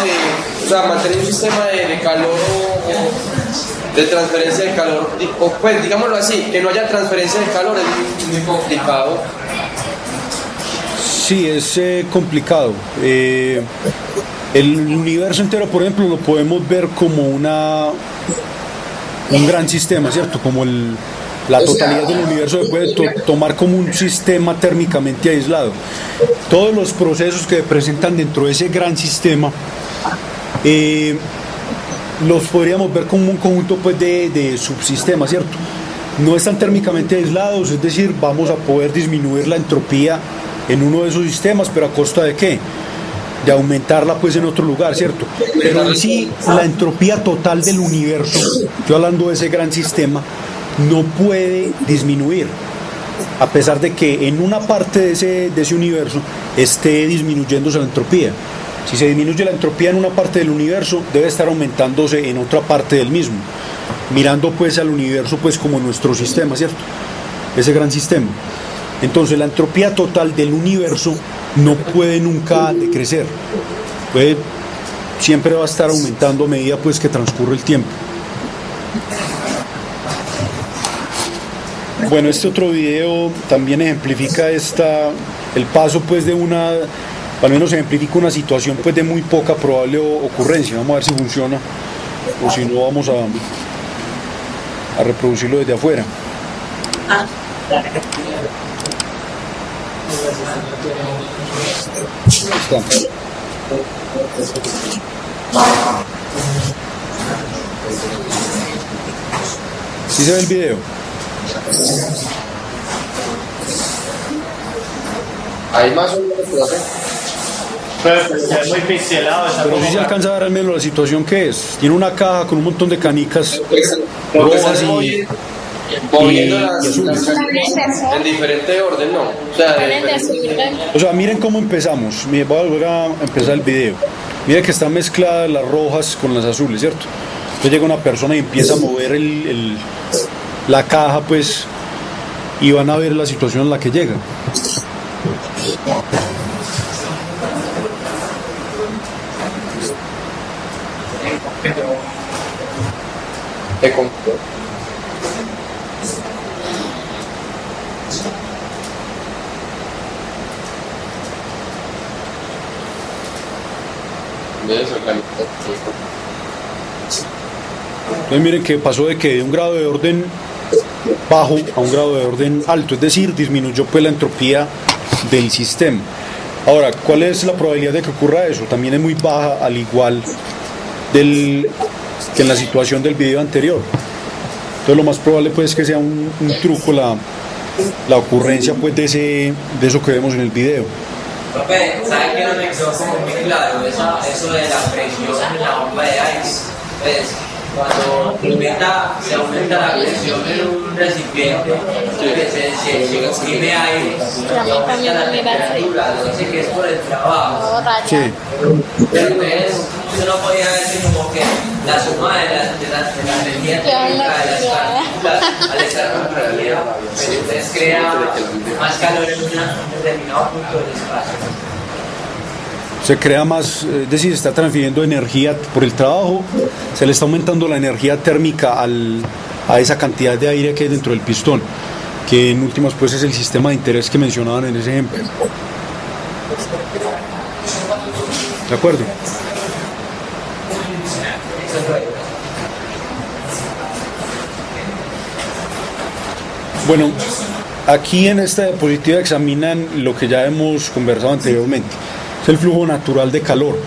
mantener un sistema de calor o de transferencia de calor, pues digámoslo así, que no haya transferencia de calor es muy complicado. Sí, es complicado. El universo entero, por ejemplo, lo podemos ver como un gran sistema, ¿cierto? Como la totalidad del universo se puede tomar como un sistema térmicamente aislado. Todos los procesos que se presentan dentro de ese gran sistema los podríamos ver como un conjunto pues, de subsistemas, ¿cierto? No están térmicamente aislados, es decir, vamos a poder disminuir la entropía en uno de esos sistemas, pero ¿a costa de qué? De aumentarla pues en otro lugar, ¿cierto? Pero en sí, la entropía total del universo, yo hablando de ese gran sistema, no puede disminuir, a pesar de que en una parte de ese universo esté disminuyéndose la entropía. Si se disminuye la entropía en una parte del universo, debe estar aumentándose en otra parte del mismo, mirando pues al universo pues como nuestro sistema, ¿cierto? Ese gran sistema. Entonces la entropía total del universo no puede nunca decrecer, siempre va a estar aumentando a medida pues que transcurre el tiempo. Bueno, este otro video también ejemplifica el paso pues de al menos ejemplifica una situación pues de muy poca probable ocurrencia. Vamos a ver si funciona o si no vamos a reproducirlo desde afuera. Está. ¿Sí se ve el video? Ahí más o menos, profe. Pero es muy pixelado esa Pero sí se cosa. alcanza a ver al menos la situación que es. Tiene una caja con un montón de canicas rojas y Moviendo y azules. en diferente orden, ¿no? O sea, O sea, miren cómo empezamos. Miren, voy a volver a empezar el video. Miren que están mezcladas las rojas con las azules, ¿cierto? Entonces llega una persona y empieza a mover la caja, pues, y van a ver la situación en la que llega. te compró. Entonces miren que pasó de un grado de orden bajo a un grado de orden alto, es decir, disminuyó pues la entropía del sistema. Ahora, ¿cuál es la probabilidad de que ocurra eso? También es muy baja, al igual que en la situación del video anterior. Entonces lo más probable pues es que sea un truco la ocurrencia pues de eso que vemos en el video. Profe, ¿sabe que no me quedó como muy claro eso de la presión en la bomba de aire? Pues, cuando se aumenta la presión en un recipiente, se exprime aire, y aumenta la temperatura, dice que es por el trabajo. Sí. Pero entonces, yo no podía decir como que la suma de la energía térmica de las partículas al estar contraída, pues entonces crea más calor en un determinado punto del espacio. Se crea más, es decir, se está transfiriendo energía por el trabajo, se le está aumentando la energía térmica a esa cantidad de aire que hay dentro del pistón, que en últimas pues es el sistema de interés que mencionaban en ese ejemplo. ¿De acuerdo? Bueno, aquí en esta diapositiva examinan lo que ya hemos conversado anteriormente. Es el flujo natural de calor.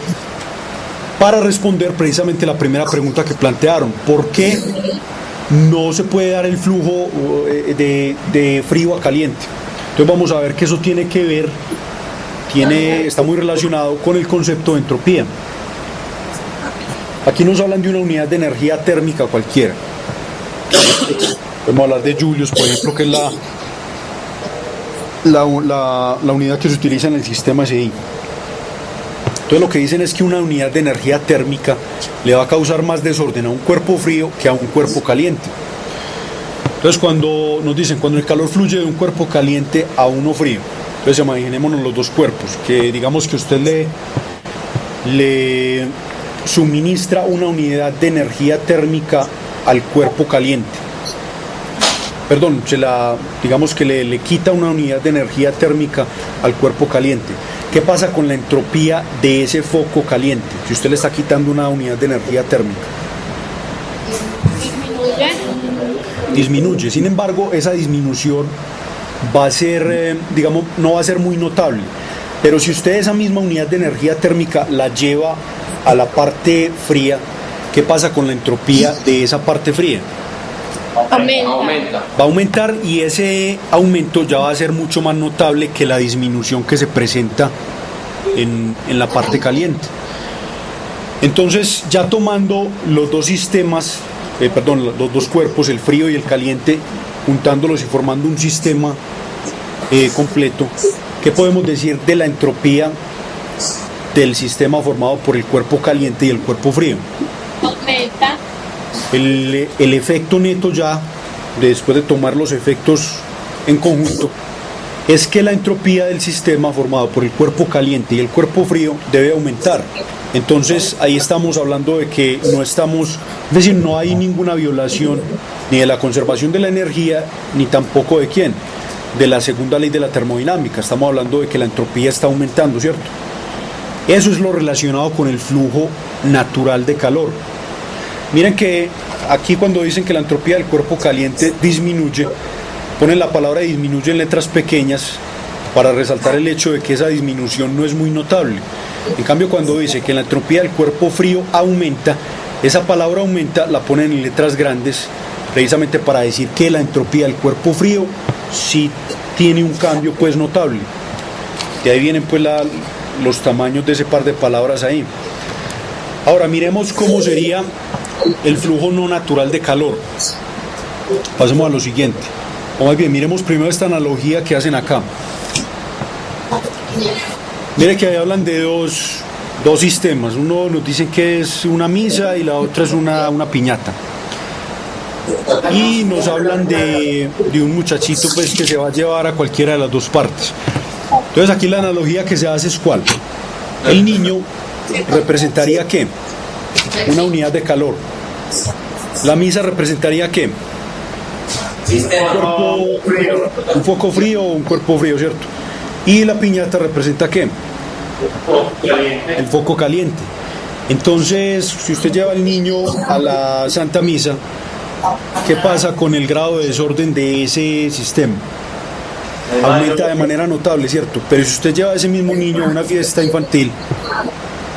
Para responder precisamente la primera pregunta que plantearon, ¿por qué no se puede dar el flujo de frío a caliente? Entonces vamos a ver que eso tiene que ver, está muy relacionado con el concepto de entropía. Aquí nos hablan de una unidad de energía térmica cualquiera. Podemos hablar de Julius, por ejemplo, que es la unidad que se utiliza en el sistema SI. Entonces lo que dicen es que una unidad de energía térmica le va a causar más desorden a un cuerpo frío que a un cuerpo caliente. Entonces cuando nos dicen, cuando el calor fluye de un cuerpo caliente a uno frío, entonces imaginémonos los dos cuerpos, que digamos que usted le suministra una unidad de energía térmica al cuerpo caliente. perdón, digamos que le quita una unidad de energía térmica al cuerpo caliente. ¿Qué pasa con la entropía de ese foco caliente? Si usted le está quitando una unidad de energía térmica. Disminuye. Sin embargo, esa disminución va a ser, digamos, no va a ser muy notable. Pero si usted esa misma unidad de energía térmica la lleva a la parte fría, ¿qué pasa con la entropía de esa parte fría? Aumenta. Va a aumentar, y ese aumento ya va a ser mucho más notable que la disminución que se presenta en la parte caliente. Entonces, ya tomando los dos sistemas, los dos cuerpos, el frío y el caliente, juntándolos y formando un sistema completo, ¿qué podemos decir de la entropía del sistema formado por el cuerpo caliente y el cuerpo frío? Aumenta. El efecto neto, ya después de tomar los efectos en conjunto, es que la entropía del sistema formado por el cuerpo caliente y el cuerpo frío debe aumentar. Entonces ahí estamos hablando de que es decir, no hay ninguna violación ni de la conservación de la energía, ni tampoco de la segunda ley de la termodinámica. Estamos hablando de que la entropía está aumentando, ¿cierto? Eso es lo relacionado con el flujo natural de calor. Miren que aquí, cuando dicen que la entropía del cuerpo caliente disminuye, ponen la palabra disminuye en letras pequeñas para resaltar el hecho de que esa disminución no es muy notable. En cambio, cuando dice que la entropía del cuerpo frío aumenta, esa palabra aumenta la ponen en letras grandes, precisamente para decir que la entropía del cuerpo frío sí tiene un cambio pues notable. De ahí vienen pues los tamaños de ese par de palabras ahí. Ahora miremos cómo sería el flujo no natural de calor. Pasemos a lo siguiente. O más bien, miremos primero esta analogía que hacen acá. Mire que ahí hablan de dos sistemas. Uno nos dicen que es una misa y la otra es una piñata. Y nos hablan de un muchachito pues que se va a llevar a cualquiera de las dos partes. Entonces aquí la analogía que se hace es ¿cuál? El niño representaría ¿qué? Una unidad de calor. La misa representaría ¿qué? Un foco frío o un cuerpo frío, ¿cierto? Y la piñata representa ¿qué? El foco caliente. Entonces, si usted lleva al niño a la Santa Misa, ¿qué pasa con el grado de desorden de ese sistema? Aumenta de manera notable, ¿cierto? Pero si usted lleva a ese mismo niño a una fiesta infantil,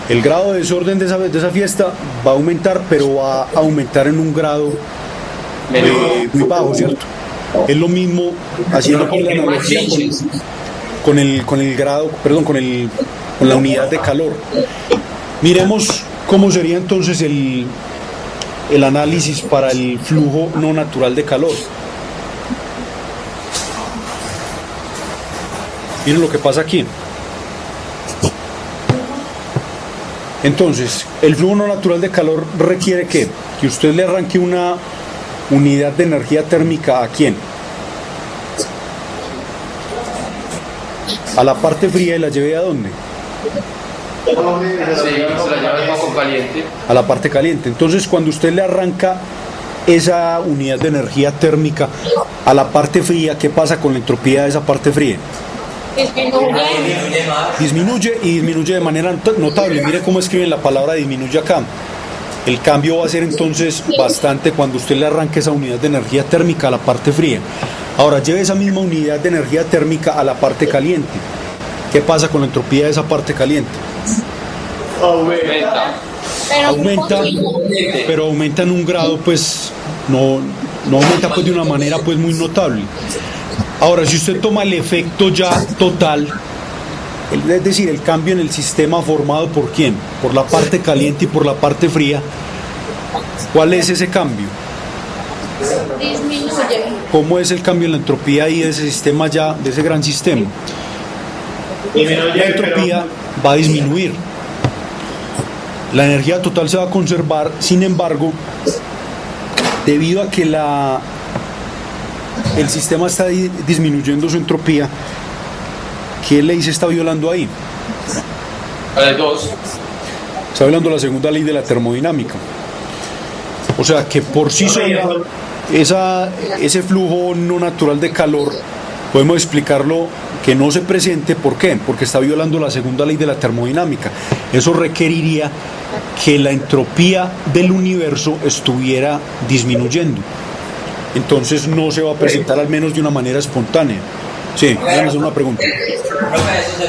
el grado de desorden de esa fiesta va a aumentar, pero va a aumentar en un grado muy bajo, ¿cierto? Es lo mismo haciendo la analogía con el grado, perdón, con la unidad de calor. Miremos cómo sería entonces el análisis para el flujo no natural de calor. Miren lo que pasa aquí. Entonces, el flujo no natural de calor requiere que usted le arranque una unidad de energía térmica ¿a quién? A la parte fría, y la lleve ¿a dónde? Sí, se la lleva al foco caliente. A la parte caliente. Entonces, cuando usted le arranca esa unidad de energía térmica a la parte fría, ¿qué pasa con la entropía de esa parte fría? Disminuye, y disminuye de manera notable. Mire cómo escriben la palabra disminuye acá. El cambio va a ser entonces bastante cuando usted le arranque esa unidad de energía térmica a la parte fría. Ahora, lleve esa misma unidad de energía térmica a la parte caliente. ¿Qué pasa con la entropía de esa parte caliente? Aumenta, pero aumenta en un grado, pues, no aumenta pues de una manera pues muy notable. Ahora, si usted toma el efecto ya total, es decir, el cambio en el sistema formado ¿por quién? Por la parte caliente y por la parte fría, ¿cuál es ese cambio? Disminuye. ¿Cómo es el cambio en la entropía ahí de ese sistema ya, de ese gran sistema? La entropía va a disminuir. La energía total se va a conservar, sin embargo, debido a que el sistema está disminuyendo su entropía, ¿qué ley se está violando ahí? La de 2. Está violando la segunda ley de la termodinámica. O sea que por sí sola ese flujo no natural de calor, podemos explicarlo que no se presente. ¿Por qué? Porque está violando la segunda ley de la termodinámica. Eso requeriría que la entropía del universo estuviera disminuyendo. Entonces no se va a presentar al menos de una manera espontánea. Sí, vamos a hacer una pregunta. Eso se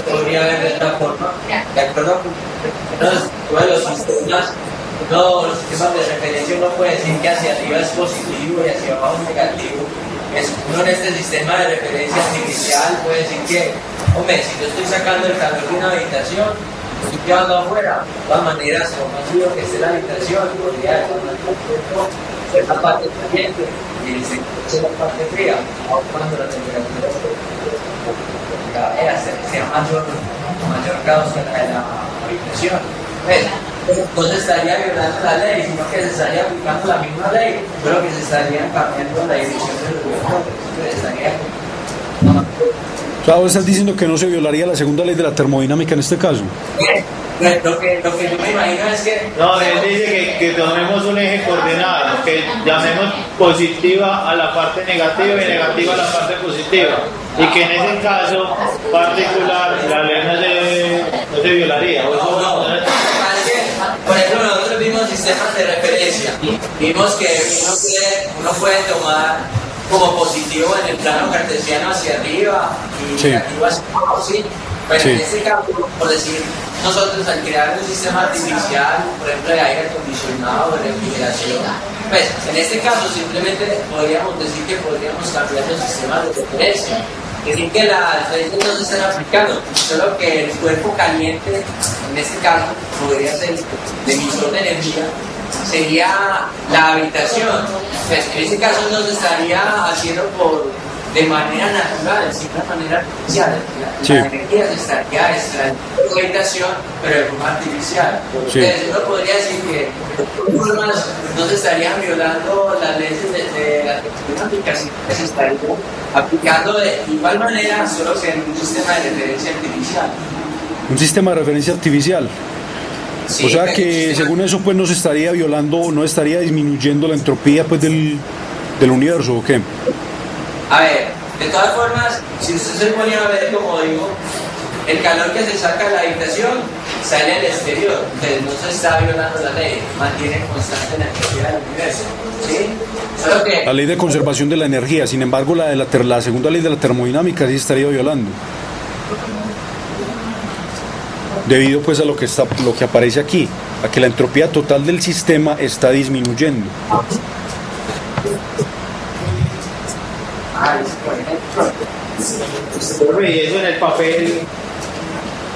podría ver de esta forma, ¿de acuerdo? Entonces, los sistemas de referencia uno puede decir que hacia arriba es positivo y hacia abajo es negativo. Uno en este sistema de referencia artificial puede decir que, hombre, si yo estoy sacando el calor de una habitación, estoy quedando afuera, de todas maneras, por más frío que esté la habitación, podría ser la parte caliente y la parte fría, aun cuando la temperatura sea mayor grado que la de la habitación. Entonces estaría violando la ley, sino que se estaría aplicando la misma ley, pero que se estaría cambiando la dirección del gobierno. Claro, estás diciendo que no se violaría la segunda ley de la termodinámica en este caso. Lo que yo me imagino es que... No, él dice que tomemos un eje coordenado, que llamemos positiva a la parte negativa y negativa a la parte positiva. Y que en ese caso particular la ley no se violaría. Por ejemplo, nosotros vimos sistemas de referencia. Vimos que uno puede tomar como positivo en el plano cartesiano hacia arriba y negativo hacia abajo, ¿sí? Pero en este caso, por decir, nosotros al crear un sistema artificial, por ejemplo de aire acondicionado, de refrigeración, pues en este caso simplemente podríamos decir que podríamos cambiar los sistemas de referencia. Es decir, que las leyes no se están aplicando, solo que el cuerpo caliente, en este caso, podría ser el emisor de energía, sería la habitación. Pues en este caso no se estaría haciendo de manera natural, sino de manera artificial. La energía se estaría extrayendo de la habitación, pero de forma artificial. Entonces uno podría decir que de todas formas no se estarían violando las leyes de la termodinámica, sino que se estarían aplicando de igual manera, solo que en un sistema de referencia artificial. Un sistema de referencia artificial. Sí, o sea que según eso pues no se estaría violando, no estaría disminuyendo la entropía pues del universo, ¿o qué? A ver, de todas formas, si usted se pone a ver, como digo, el calor que se saca de la habitación sale al exterior, entonces no se está violando la ley, mantiene constante la energía del universo, ¿sí? Solo que... La ley de conservación de la energía, sin embargo la segunda ley de la termodinámica sí estaría violando. Debido pues a lo que aparece aquí, a que la entropía total del sistema está disminuyendo. Y eso en el papel,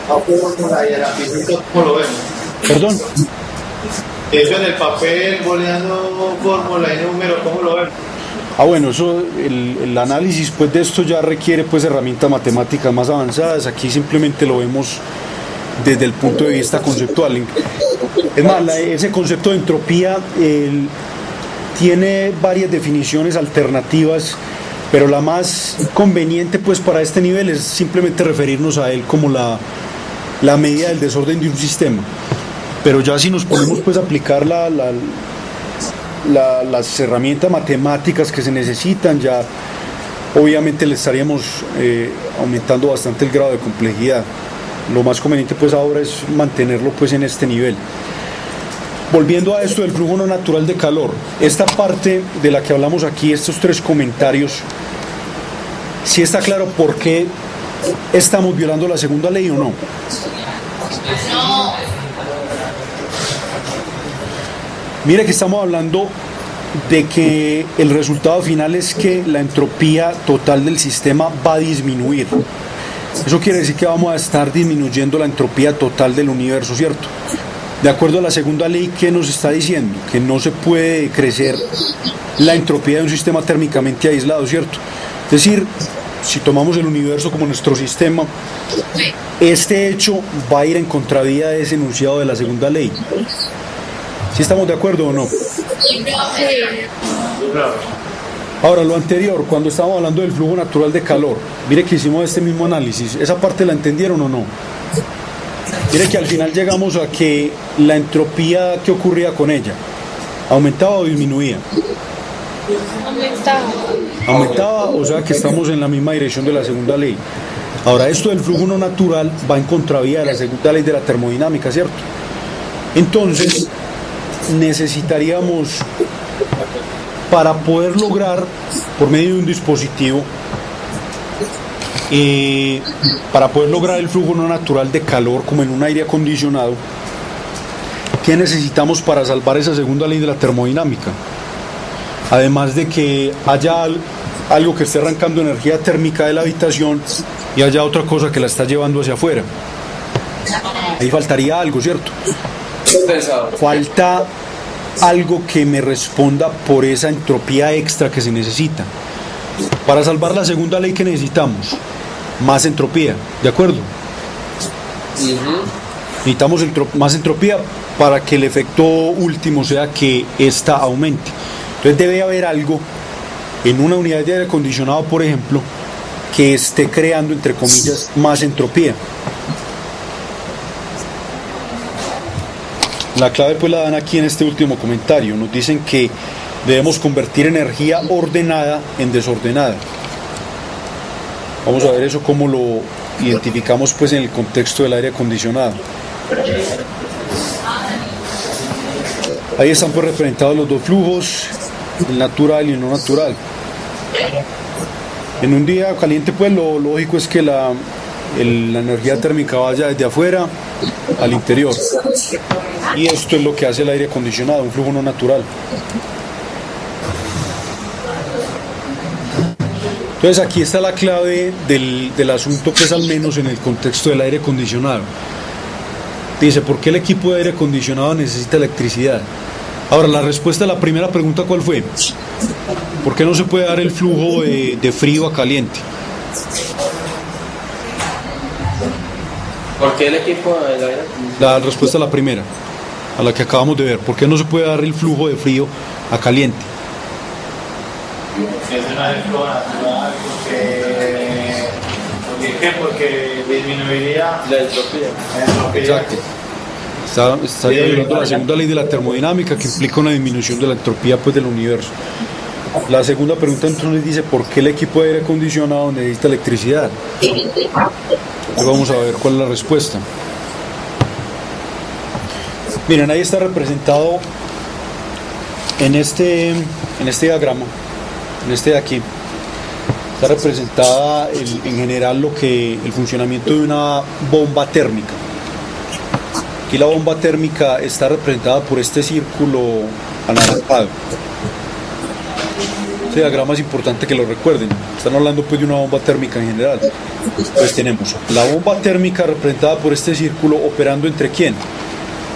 ¿cómo lo vemos? ¿Perdón? Eso en el papel, boleando fórmula y número, ¿cómo lo vemos? Bueno, eso, el análisis pues de esto ya requiere pues herramientas matemáticas más avanzadas. Aquí simplemente lo vemos desde el punto de vista conceptual. Es más, ese concepto de entropía tiene varias definiciones alternativas, pero la más conveniente pues para este nivel es simplemente referirnos a él como la medida del desorden de un sistema. Pero ya si nos ponemos pues a aplicar las herramientas matemáticas que se necesitan, ya obviamente le estaríamos aumentando bastante el grado de complejidad. Lo más conveniente pues ahora es mantenerlo pues en este nivel. Volviendo a esto del flujo no natural de calor, esta parte de la que hablamos aquí, estos tres comentarios, ¿sí está claro por qué estamos violando la segunda ley o no? No. Mire que estamos hablando de que el resultado final es que la entropía total del sistema va a disminuir. Eso quiere decir que vamos a estar disminuyendo la entropía total del universo, ¿cierto? De acuerdo a la segunda ley, ¿qué nos está diciendo? Que no se puede crecer la entropía de un sistema térmicamente aislado, ¿cierto? Es decir, si tomamos el universo como nuestro sistema, este hecho va a ir en contravía de ese enunciado de la segunda ley. ¿Sí estamos de acuerdo o no? Ahora, lo anterior, cuando estábamos hablando del flujo natural de calor, mire que hicimos este mismo análisis, ¿esa parte la entendieron o no? Mire que al final llegamos a que la entropía, ¿qué ocurría con ella? ¿Aumentaba o disminuía? Aumentaba, o sea que estamos en la misma dirección de la segunda ley. Ahora, esto del flujo no natural va en contravía de la segunda ley de la termodinámica, ¿cierto? Entonces, necesitaríamos, para poder lograr, por medio de un dispositivo, para poder lograr el flujo no natural de calor, como en un aire acondicionado, ¿qué necesitamos para salvar esa segunda ley de la termodinámica? Además de que haya algo que esté arrancando energía térmica de la habitación y haya otra cosa que la está llevando hacia afuera. Ahí faltaría algo, ¿cierto? Falta algo que me responda por esa entropía extra que se necesita. Para salvar la segunda ley, que necesitamos más entropía, ¿de acuerdo? Necesitamos más entropía para que el efecto último sea que ésta aumente. Entonces debe haber algo en una unidad de aire acondicionado, por ejemplo, que esté creando, entre comillas, más entropía. La clave pues la dan aquí en este último comentario. Nos dicen que debemos convertir energía ordenada en desordenada. Vamos a ver eso cómo lo identificamos pues en el contexto del aire acondicionado. Ahí están pues representados los dos flujos, el natural y el no natural. En un día caliente pues lo lógico es que la energía térmica vaya desde afuera al interior, y esto es lo que hace el aire acondicionado, un flujo no natural. Entonces aquí está la clave del asunto, pues al menos en el contexto del aire acondicionado. Dice, ¿por qué el equipo de aire acondicionado necesita electricidad? Ahora, la respuesta a la primera pregunta, ¿cuál fue? ¿Por qué no se puede dar el flujo de frío a caliente? ¿Por qué el equipo del aire? La respuesta a la primera, a la que acabamos de ver. ¿Por qué no se puede dar el flujo de frío a caliente? Es una flujo natural, porque disminuiría La entropía. Exacto. Está violando la segunda ley de la termodinámica, que implica una disminución de la entropía pues, del universo. La segunda pregunta entonces dice, ¿por qué el equipo de aire acondicionado necesita electricidad? Entonces vamos a ver cuál es la respuesta. Miren, ahí está representado en este diagrama, en este de aquí, está representada en general el funcionamiento de una bomba térmica. Aquí la bomba térmica está representada por este círculo anaranjado. Este diagrama es importante que lo recuerden. Están hablando pues de una bomba térmica en general. Pues tenemos la bomba térmica representada por este círculo operando entre ¿quién?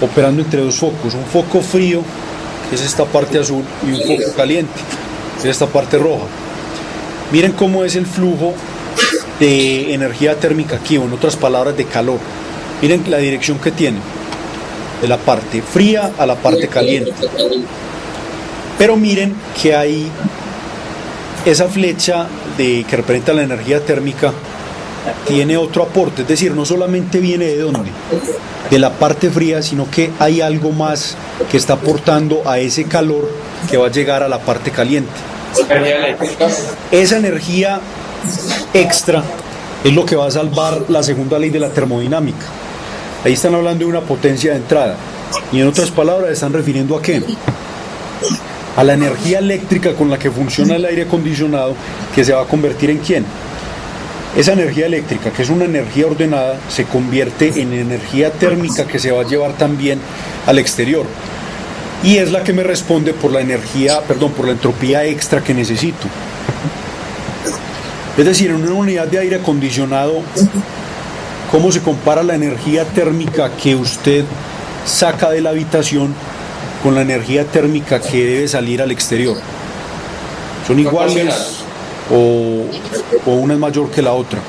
Operando entre dos focos. Un foco frío, que es esta parte azul, y un foco caliente, que es esta parte roja. Miren cómo es el flujo de energía térmica aquí, o en otras palabras, de calor. Miren la dirección que tiene, de la parte fría a la parte caliente. Pero miren que hay esa flecha que representa la energía térmica, tiene otro aporte, es decir, no solamente viene de dónde, de la parte fría, sino que hay algo más que está aportando a ese calor que va a llegar a la parte caliente. Esa energía extra es lo que va a salvar la segunda ley de la termodinámica. Ahí están hablando de una potencia de entrada, y en otras palabras están refiriendo a ¿qué? A la energía eléctrica con la que funciona el aire acondicionado, que se va a convertir en ¿quién? Esa energía eléctrica, que es una energía ordenada, se convierte en energía térmica que se va a llevar también al exterior, y es la que me responde por la entropía extra que necesito. Es decir, en una unidad de aire acondicionado, ¿cómo se compara la energía térmica que usted saca de la habitación con la energía térmica que debe salir al exterior? ¿Son iguales o una es mayor que la otra?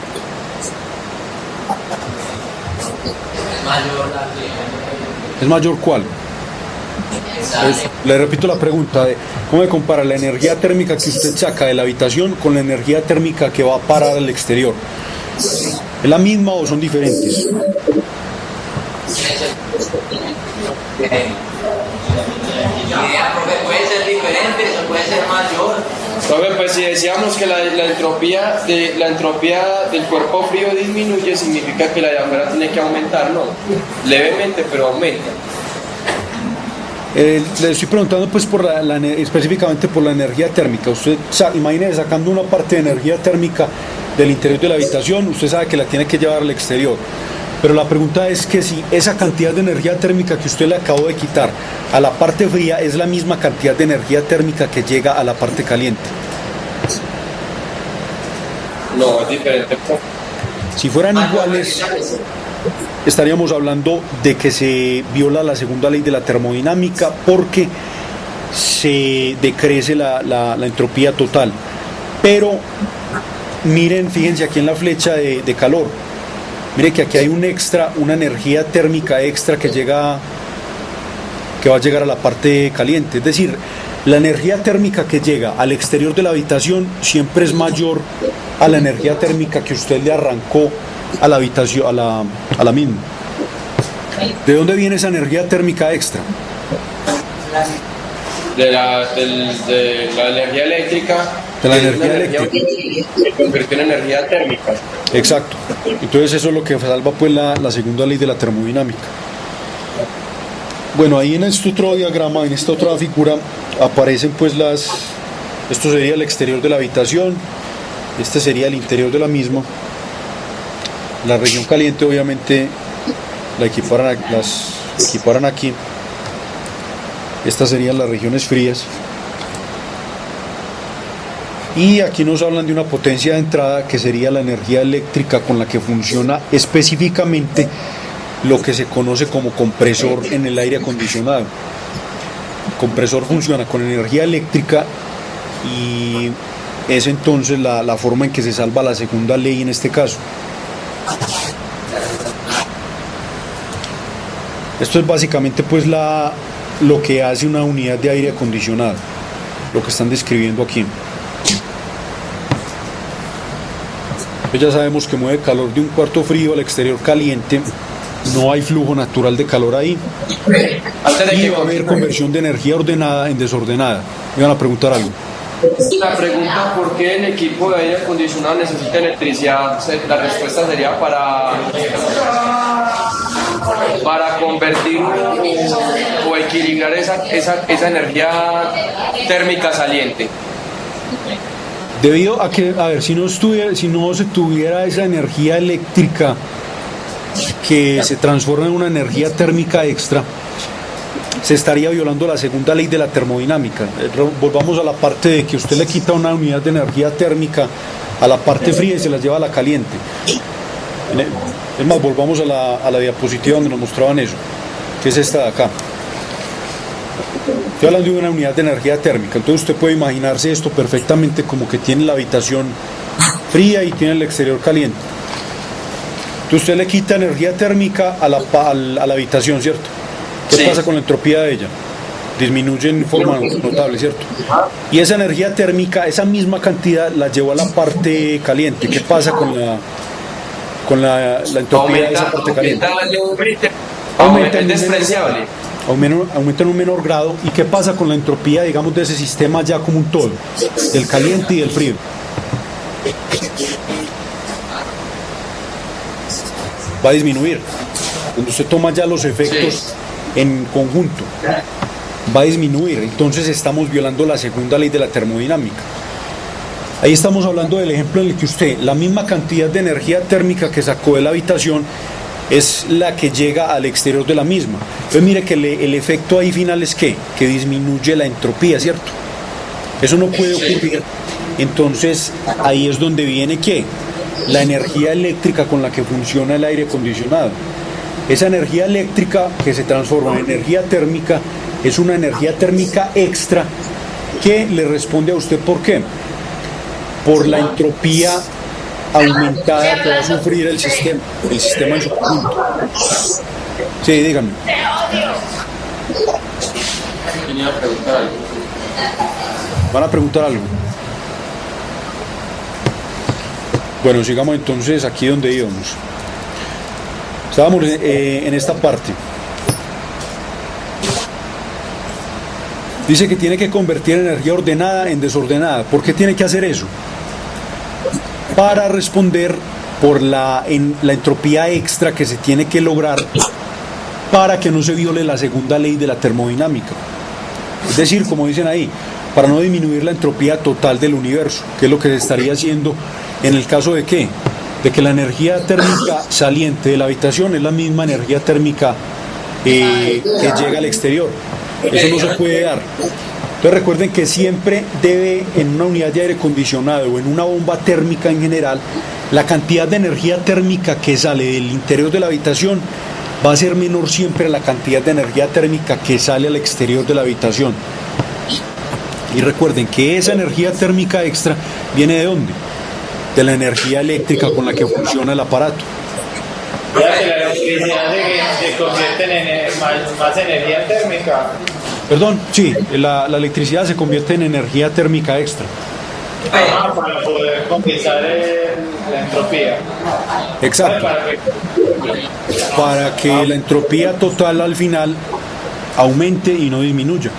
¿Es mayor cuál? Le repito la pregunta, ¿cómo se compara la energía térmica que usted saca de la habitación con la energía térmica que va a parar al exterior? ¿Es la misma o son diferentes? idea, profe, puede ser diferente, eso puede ser mayor. Profe, pues si decíamos que la entropía del cuerpo frío disminuye, significa que la de afuera tiene que aumentar, ¿no? Levemente, pero aumenta. Le estoy preguntando pues específicamente por la energía térmica. Usted imagínese sacando una parte de energía térmica del interior de la habitación, usted sabe que la tiene que llevar al exterior. Pero la pregunta es que si esa cantidad de energía térmica que usted le acabó de quitar a la parte fría es la misma cantidad de energía térmica que llega a la parte caliente. No, es diferente. Si fueran iguales, estaríamos hablando de que se viola la segunda ley de la termodinámica porque se decrece la entropía total. Pero miren, fíjense aquí en la flecha de calor. Mire que aquí hay una energía térmica extra que va a llegar a la parte caliente. Es decir, la energía térmica que llega al exterior de la habitación siempre es mayor a la energía térmica que usted le arrancó a la habitación, a la misma. ¿De dónde viene esa energía térmica extra? De la energía eléctrica. De la energía eléctrica. Se convirtió en energía térmica. Exacto. Entonces eso es lo que salva pues la segunda ley de la termodinámica. Bueno, ahí en este otro diagrama, en esta otra figura, aparecen pues esto sería el exterior de la habitación, este sería el interior de la misma. La región caliente obviamente las equiparan aquí. Estas serían las regiones frías. Y aquí nos hablan de una potencia de entrada que sería la energía eléctrica con la que funciona específicamente lo que se conoce como compresor en el aire acondicionado. El compresor funciona con energía eléctrica y es entonces la forma en que se salva la segunda ley en este caso. Esto es básicamente pues lo que hace una unidad de aire acondicionado, lo que están describiendo aquí. Ya sabemos que mueve calor de un cuarto frío al exterior caliente, no hay flujo natural de calor ahí y va a haber conversión de energía ordenada en desordenada. Me van a preguntar algo. La pregunta, ¿por qué el equipo de aire acondicionado necesita electricidad? La respuesta sería para convertir o equilibrar esa energía térmica saliente. Debido a que, a ver, si no se tuviera esa energía eléctrica que se transforma en una energía térmica extra, se estaría violando la segunda ley de la termodinámica. Volvamos a la parte de que usted le quita una unidad de energía térmica a la parte fría y se la lleva a la caliente. Es más, volvamos a la diapositiva donde nos mostraban eso, que es esta de acá. Estoy hablando de una unidad de energía térmica, entonces usted puede imaginarse esto perfectamente como que tiene la habitación fría y tiene el exterior caliente. Entonces usted le quita energía térmica a la habitación, ¿cierto? ¿Qué pasa con la entropía de ella? Disminuye en forma notable, ¿cierto? Y esa energía térmica, esa misma cantidad, la llevó a la parte caliente. ¿Qué pasa con la entropía de esa parte caliente? Aumenta es despreciable. Aumenta en un menor grado. ¿Y qué pasa con la entropía, digamos, de ese sistema ya como un todo, del caliente y del frío? Va a disminuir. Cuando usted toma ya los efectos en conjunto, va a disminuir. Entonces estamos violando la segunda ley de la termodinámica. Ahí estamos hablando del ejemplo en el que usted, la misma cantidad de energía térmica que sacó de la habitación es la que llega al exterior de la misma. Entonces mire que el efecto ahí final es que disminuye la entropía, ¿cierto? Eso no puede ocurrir. Entonces ahí es donde viene que la energía eléctrica con la que funciona el aire acondicionado. Esa energía eléctrica que se transforma en energía térmica es una energía térmica extra que le responde a usted. ¿Por qué? Por la entropía aumentada que va a sufrir el sistema en su conjunto. Sí, díganme. ¿Van a preguntar algo? Bueno, sigamos entonces aquí donde íbamos. Estábamos en esta parte. Dice que tiene que convertir energía ordenada en desordenada. ¿Por qué tiene que hacer eso? Para responder por la entropía extra que se tiene que lograr para que no se viole la segunda ley de la termodinámica. Es decir, como dicen ahí, para no disminuir la entropía total del universo, que es lo que se estaría haciendo en el caso de ¿qué? De que la energía térmica saliente de la habitación es la misma energía térmica que llega al exterior. Eso no se puede dar. Entonces recuerden que siempre debe, en una unidad de aire acondicionado o en una bomba térmica en general, la cantidad de energía térmica que sale del interior de la habitación va a ser menor siempre a la cantidad de energía térmica que sale al exterior de la habitación. Y recuerden que esa energía térmica extra viene ¿de dónde? De la energía eléctrica con la que funciona el aparato. Ya que la electricidad se convierte en más energía térmica. Perdón, sí, la electricidad se convierte en energía térmica extra. Para poder compensar la entropía. Exacto. Para que la entropía total al final aumente y no disminuya.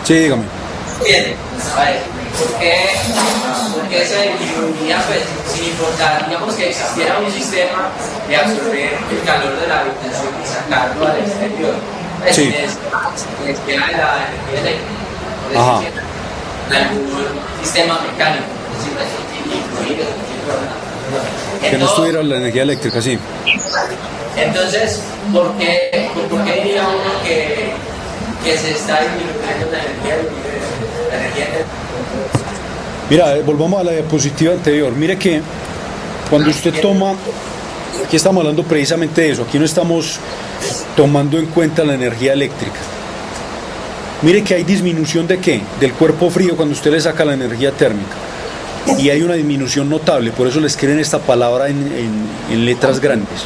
Sí, dígame. Bien, a ver, porque se disminuiría, pues, sin importar, digamos que existiera un sistema de absorber el calor de la habitación y sacarlo al exterior. Pues, Sí. les queda la energía eléctrica, por Ajá. decir, algún sistema mecánico, es decir, incluido, Que no estuviera la energía eléctrica, sí. entonces, ¿por qué diría uno que se está disminuyendo la energía eléctrica? Mira, volvamos a la diapositiva anterior. Mire que cuando usted toma, aquí estamos hablando precisamente de eso, aquí no estamos tomando en cuenta la energía eléctrica. Mire que hay disminución de ¿qué? Del cuerpo frío cuando usted le saca la energía térmica. Y hay una disminución notable, por eso le escriben esta palabra en letras grandes.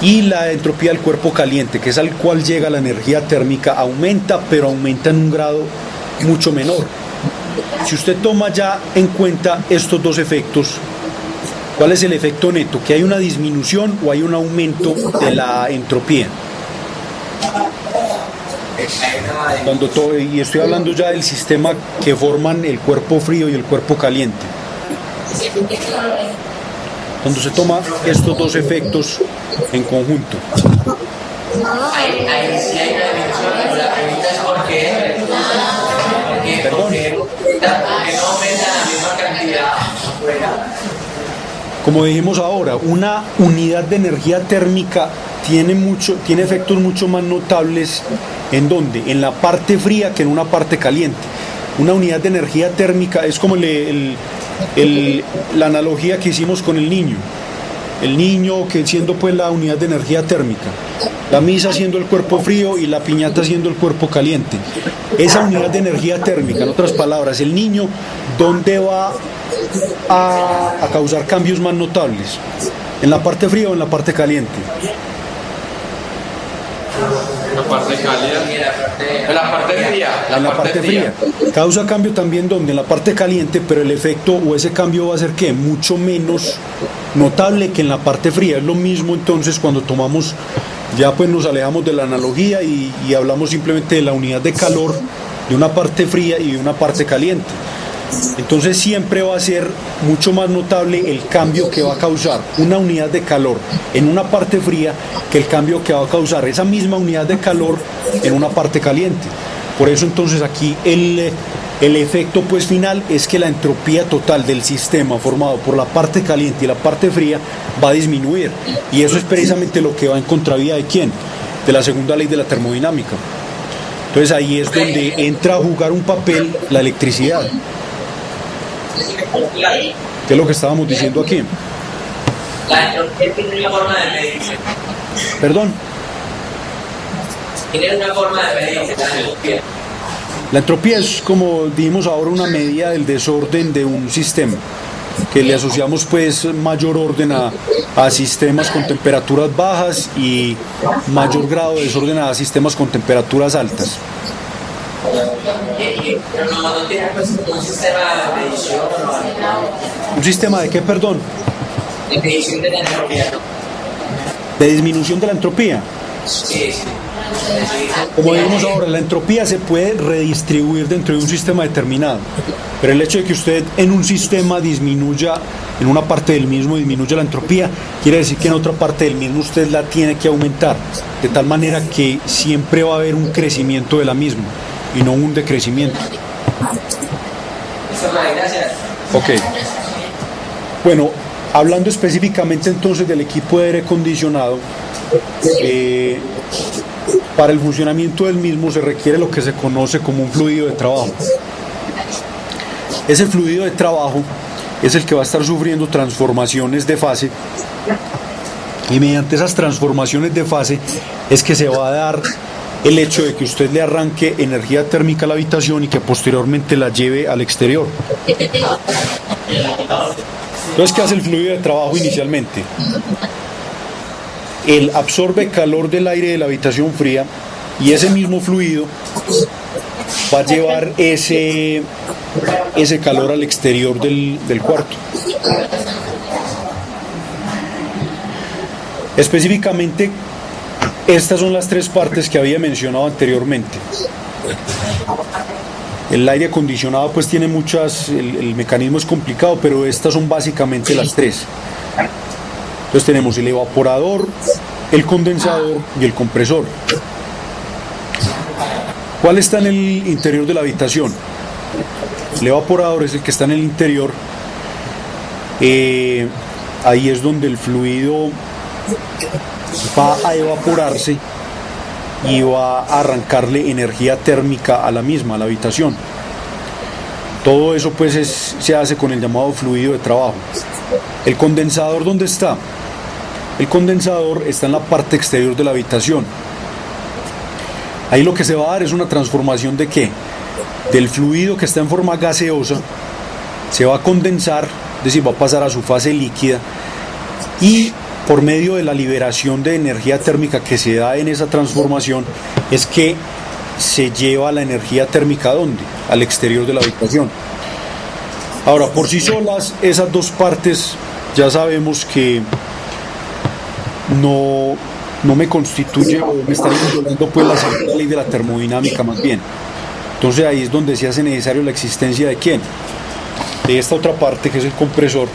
Y la entropía del cuerpo caliente, que es al cual llega la energía térmica, aumenta, pero aumenta en un grado mucho menor. Si usted toma ya en cuenta estos dos efectos, ¿cuál es el efecto neto? ¿Que hay una disminución o hay un aumento de la entropía? Y estoy hablando ya del sistema que forman el cuerpo frío y el cuerpo caliente. Cuando se toma estos dos efectos en conjunto. Ahí sí hay una dimensión, pero la pregunta es ¿por qué? Perdón. Porque no aumenta la misma cantidad afuera. Como dijimos ahora, una unidad de energía térmica tiene efectos mucho más notables ¿en dónde? En la parte fría que en una parte caliente. Una unidad de energía térmica es como la analogía que hicimos con el niño. El niño que siendo pues la unidad de energía térmica, la misa siendo el cuerpo frío y la piñata siendo el cuerpo caliente. Esa unidad de energía térmica, en otras palabras, el niño, ¿dónde va a causar cambios más notables? ¿En la parte fría o en la parte caliente? La parte cálida. En la parte fría. En la parte fría. Causa cambio también donde en la parte caliente, pero el efecto o ese cambio va a ser ¿qué? Mucho menos notable que en la parte fría. Es lo mismo entonces cuando tomamos, ya pues nos alejamos de la analogía y hablamos simplemente de la unidad de calor de una parte fría y de una parte caliente. Entonces siempre va a ser mucho más notable el cambio que va a causar una unidad de calor en una parte fría que el cambio que va a causar esa misma unidad de calor en una parte caliente. Por eso entonces aquí el efecto pues final es que la entropía total del sistema formado por la parte caliente y la parte fría va a disminuir. Y eso es precisamente lo que va en contravía de ¿quién? De la segunda ley de la termodinámica. Entonces ahí es donde entra a jugar un papel la electricidad. ¿Qué es lo que estábamos diciendo aquí? La entropía tiene una forma de medirse. Perdón. Tiene una forma de medirse la entropía. La entropía es, como dijimos ahora, una medida del desorden de un sistema, que le asociamos pues mayor orden a sistemas con temperaturas bajas y mayor grado de desorden a sistemas con temperaturas altas. Pero no tiene pues, un sistema de medición o ¿Un sistema de qué, perdón? de medición de la entropía. De disminución de la entropía. Sí, sí. Como vimos ahora, la entropía se puede redistribuir dentro de un sistema determinado, pero el hecho de que usted en un sistema disminuya, en una parte del mismo disminuya la entropía, quiere decir que en otra parte del mismo usted la tiene que aumentar, de tal manera que siempre va a haber un crecimiento de la misma y no un decrecimiento. Gracias. Ok. Bueno, hablando específicamente entonces del equipo de aire acondicionado, para el funcionamiento del mismo se requiere lo que se conoce como un fluido de trabajo. Ese fluido de trabajo es el que va a estar sufriendo transformaciones de fase, y mediante esas transformaciones de fase es que se va a dar el hecho de que usted le arranque energía térmica a la habitación y que posteriormente la lleve al exterior. Entonces, ¿qué hace el fluido de trabajo inicialmente? Él absorbe calor del aire de la habitación fría y ese mismo fluido va a llevar ese calor al exterior del cuarto. Específicamente, estas son las tres partes que había mencionado anteriormente. El aire acondicionado pues tiene muchas, el mecanismo es complicado, pero estas son básicamente las tres. Entonces tenemos el evaporador, el condensador y el compresor. ¿Cuál está en el interior de la habitación? El evaporador es el que está en el interior. Ahí es donde el fluido va a evaporarse y va a arrancarle energía térmica a la misma, a la habitación. Todo eso pues se hace con el llamado fluido de trabajo. ¿El condensador dónde está? El condensador está en la parte exterior de la habitación. Ahí lo que se va a dar es una transformación de ¿qué? Del fluido que está en forma gaseosa, se va a condensar, es decir, va a pasar a su fase líquida, y por medio de la liberación de energía térmica que se da en esa transformación es que se lleva la energía térmica ¿a dónde? Al exterior de la habitación. Ahora, por sí solas, esas dos partes ya sabemos que no me constituye o me estaría violando pues la segunda ley de la termodinámica más bien. Entonces ahí es donde se hace necesario la existencia de ¿quién? De esta otra parte que es el compresor.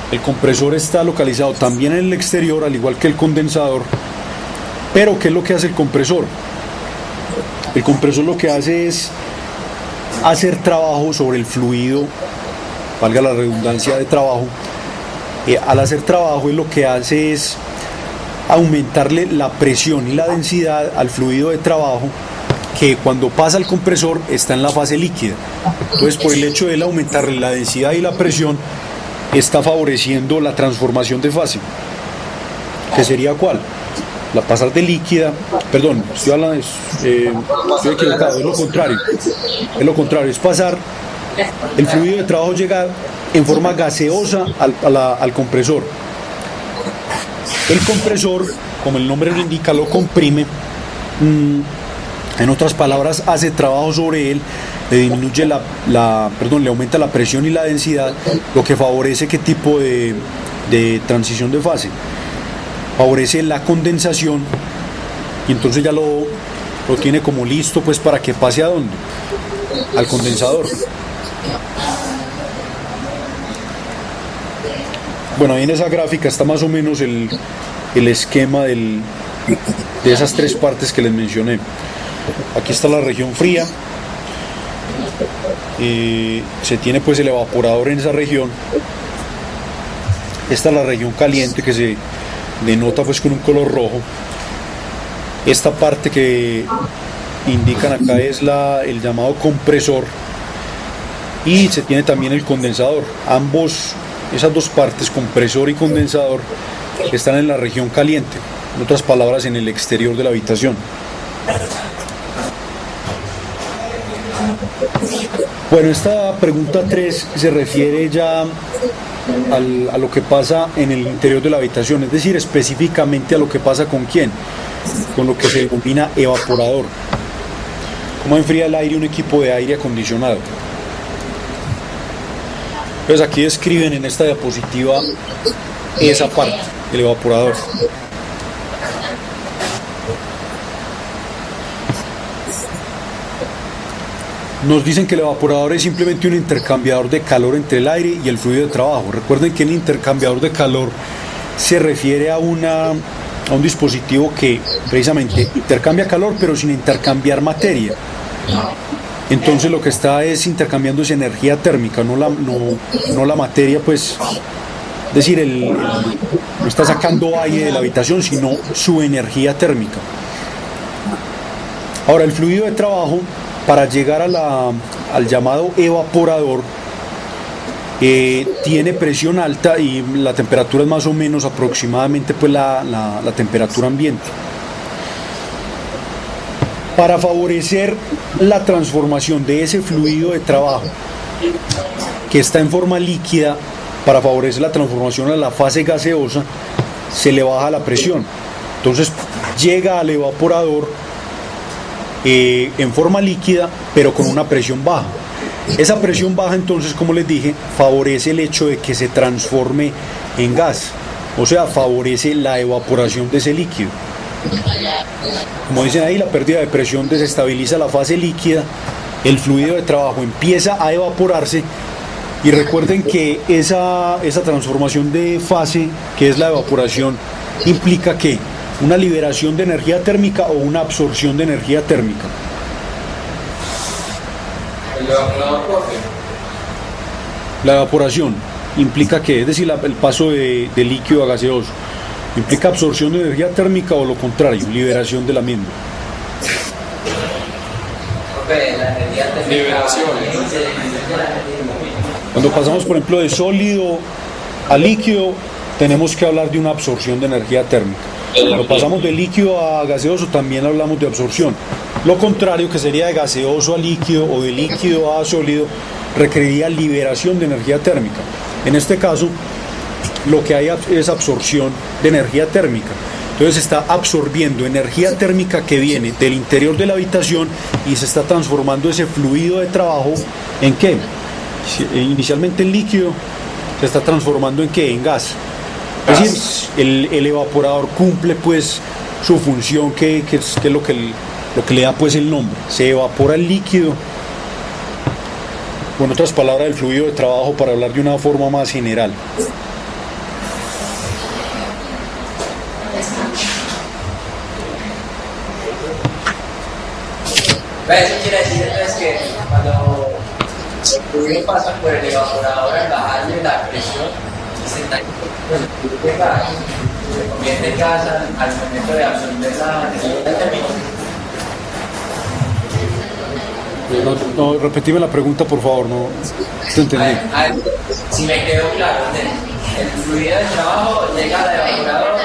El compresor está localizado también en el exterior, al igual que el condensador. Pero ¿qué es lo que hace el compresor? El compresor lo que hace es hacer trabajo sobre el fluido, valga la redundancia de trabajo. Al hacer trabajo, lo que hace es aumentarle la presión y la densidad al fluido de trabajo, que cuando pasa al compresor está en la fase líquida. Entonces, por el hecho de él aumentarle la densidad y la presión, está favoreciendo la transformación de fase, que sería ¿cuál? La pasar de líquida, perdón, estoy hablando estoy equivocado, es lo contrario, es pasar el fluido de trabajo, llegar en forma gaseosa al compresor. El compresor, como el nombre lo indica, lo comprime, en otras palabras, hace trabajo sobre él, le disminuye le aumenta la presión y la densidad, lo que favorece qué tipo de transición de fase. Favorece la condensación y entonces ya lo tiene como listo pues para que pase ¿a dónde? Al condensador. Bueno, ahí en esa gráfica está más o menos el esquema de esas tres partes que les mencioné. Aquí está la región fría, se tiene pues el evaporador en esa región. Esta es la región caliente, que se denota pues con un color rojo. Esta parte que indican acá es el llamado compresor, y se tiene también el condensador. Esas dos partes, compresor y condensador, están en la región caliente, en otras palabras, en el exterior de la habitación. Bueno, esta pregunta 3 se refiere ya a lo que pasa en el interior de la habitación, es decir, específicamente a lo que pasa con quién, con lo que se denomina evaporador. ¿Cómo enfría el aire un equipo de aire acondicionado? Pues aquí describen en esta diapositiva esa parte, el evaporador. nos dicen que el evaporador es simplemente un intercambiador de calor entre el aire y el fluido de trabajo. Recuerden que el intercambiador de calor se refiere a un dispositivo que precisamente intercambia calor pero sin intercambiar materia. Entonces lo que está es intercambiando esa energía térmica, no la materia, pues, es decir, no está sacando aire de la habitación, sino su energía térmica. Ahora, el fluido de trabajo, para llegar al llamado evaporador, tiene presión alta y la temperatura es más o menos aproximadamente pues la temperatura ambiente. Para favorecer la transformación de ese fluido de trabajo que está en forma líquida, para favorecer la transformación a la fase gaseosa, se le baja la presión. Entonces llega al evaporador en forma líquida, pero con una presión baja. Esa presión baja, entonces, como les dije, favorece el hecho de que se transforme en gas, o sea, favorece la evaporación de ese líquido. Como dicen ahí, la pérdida de presión desestabiliza la fase líquida, el fluido de trabajo empieza a evaporarse, y recuerden que esa transformación de fase, que es la evaporación, implica que una liberación de energía térmica o una absorción de energía térmica. La evaporación implica que, es decir, el paso de líquido a gaseoso, implica absorción de energía térmica o lo contrario, liberación de la misma. Liberación. Cuando pasamos, por ejemplo, de sólido a líquido, tenemos que hablar de una absorción de energía térmica. Cuando pasamos de líquido a gaseoso, también hablamos de absorción. Lo contrario, que sería de gaseoso a líquido o de líquido a sólido, requeriría liberación de energía térmica. En este caso, lo que hay es absorción de energía térmica. Entonces se está absorbiendo energía térmica que viene del interior de la habitación y se está transformando ese fluido de trabajo ¿en qué? Inicialmente en líquido, se está transformando ¿en qué? En gas. Es decir, el evaporador cumple pues su función, que es lo que le da pues el nombre. Se evapora el líquido, con otras palabras, el fluido de trabajo, para hablar de una forma más general. Eso quiere decir entonces que cuando el fluido pasa por el evaporador, al bajarle la presión y se está se convierte en gas al momento de absorber la energía térmica. No, repetime la pregunta, por favor, no te entendí. Si me quedó claro, el fluido de trabajo llega al evaporador,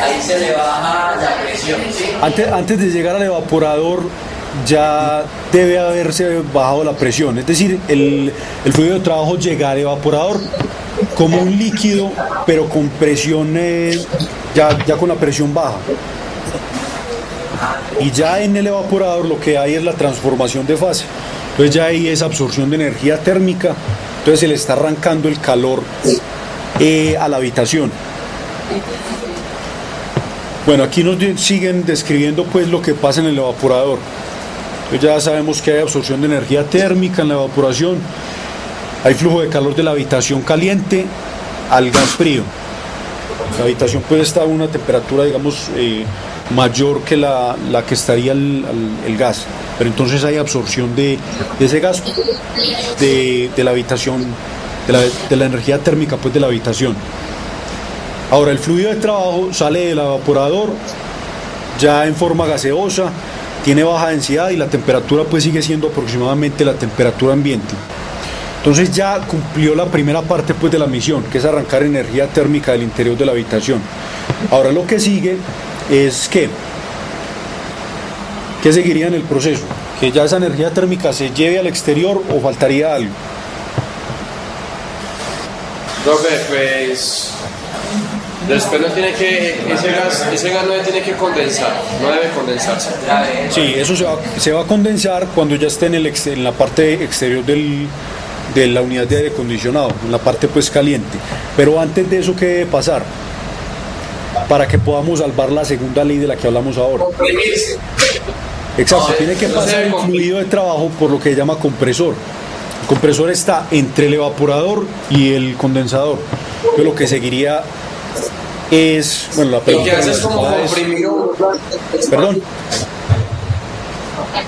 ahí se le baja la presión, ¿sí? Antes de llegar al evaporador ya debe haberse bajado la presión, es decir, el fluido de trabajo llega al evaporador como un líquido, pero con presión, ya con la presión baja. Y ya en el evaporador lo que hay es la transformación de fase. Entonces ya ahí es absorción de energía térmica, entonces se le está arrancando el calor a la habitación. Bueno, aquí nos siguen describiendo pues lo que pasa en el evaporador. Entonces ya sabemos que hay absorción de energía térmica en la evaporación, hay flujo de calor de la habitación caliente al gas frío. La habitación puede estar a una temperatura, digamos, mayor que la que estaría el gas, pero entonces hay absorción de ese gas de la habitación, de la energía térmica pues de la habitación. Ahora el fluido de trabajo sale del evaporador ya en forma gaseosa, tiene baja densidad y la temperatura pues sigue siendo aproximadamente la temperatura ambiente. Entonces ya cumplió la primera parte pues de la misión, que es arrancar energía térmica del interior de la habitación. Ahora lo que sigue es ¿qué seguiría en el proceso? Que ya esa energía térmica se lleve al exterior, o faltaría algo. Profe, pues después no tiene que, ese gas no tiene que condensar, no debe condensarse. Sí, eso se va a condensar cuando ya esté en la parte exterior de la unidad de aire acondicionado, en la parte pues caliente. Pero antes de eso, ¿qué debe pasar? Para que podamos salvar la segunda ley de la que hablamos ahora. Exacto, No, tiene que no se pasar ve el con- fluido de trabajo por lo que se llama compresor. El compresor está entre el evaporador y el condensador. Entonces lo que seguiría es, bueno, la Lo que pregunta hace es como relacionada es- comprimir perdón,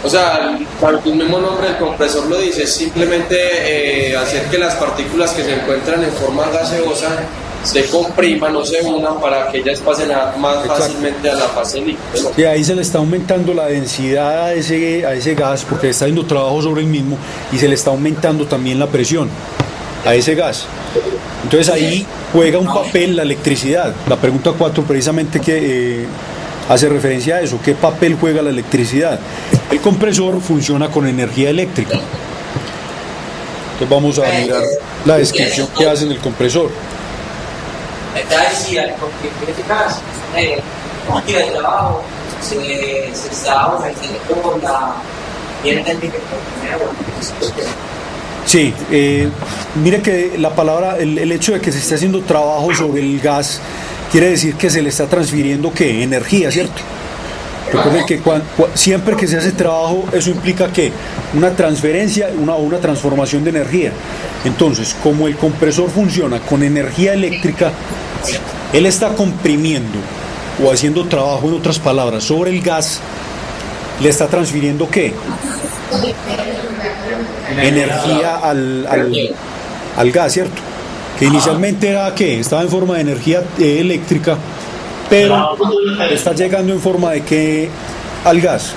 o sea, el mismo nombre del compresor lo dice, es simplemente hacer que las partículas que se encuentran en forma gaseosa se compriman o se unan para que ellas pasen más Exacto. fácilmente a la fase líquida, ¿no? y ahí se le está aumentando la densidad a ese gas porque está haciendo trabajo sobre el mismo y se le está aumentando también la presión a ese gas. Entonces ahí juega un papel la electricidad. La pregunta 4 precisamente que hace referencia a eso. ¿Qué papel juega la electricidad? El compresor funciona con energía eléctrica. Entonces vamos a mirar la descripción que hace en el compresor. Está decía, porque en este caso, máquina de trabajo se está aumentando con la bien técnica. Sí, mire que la palabra, el hecho de que se esté haciendo trabajo sobre el gas quiere decir que se le está transfiriendo ¿qué? Energía, ¿cierto? Recuerden que siempre que se hace trabajo eso implica que una transferencia, una transformación de energía. Entonces, como el compresor funciona con energía eléctrica, él está comprimiendo o haciendo trabajo, en otras palabras, sobre el gas, le está transfiriendo ¿qué? Energía al gas, ¿cierto? Que inicialmente era ¿qué? Estaba en forma de energía eléctrica, pero está llegando en forma de ¿qué? Al gas.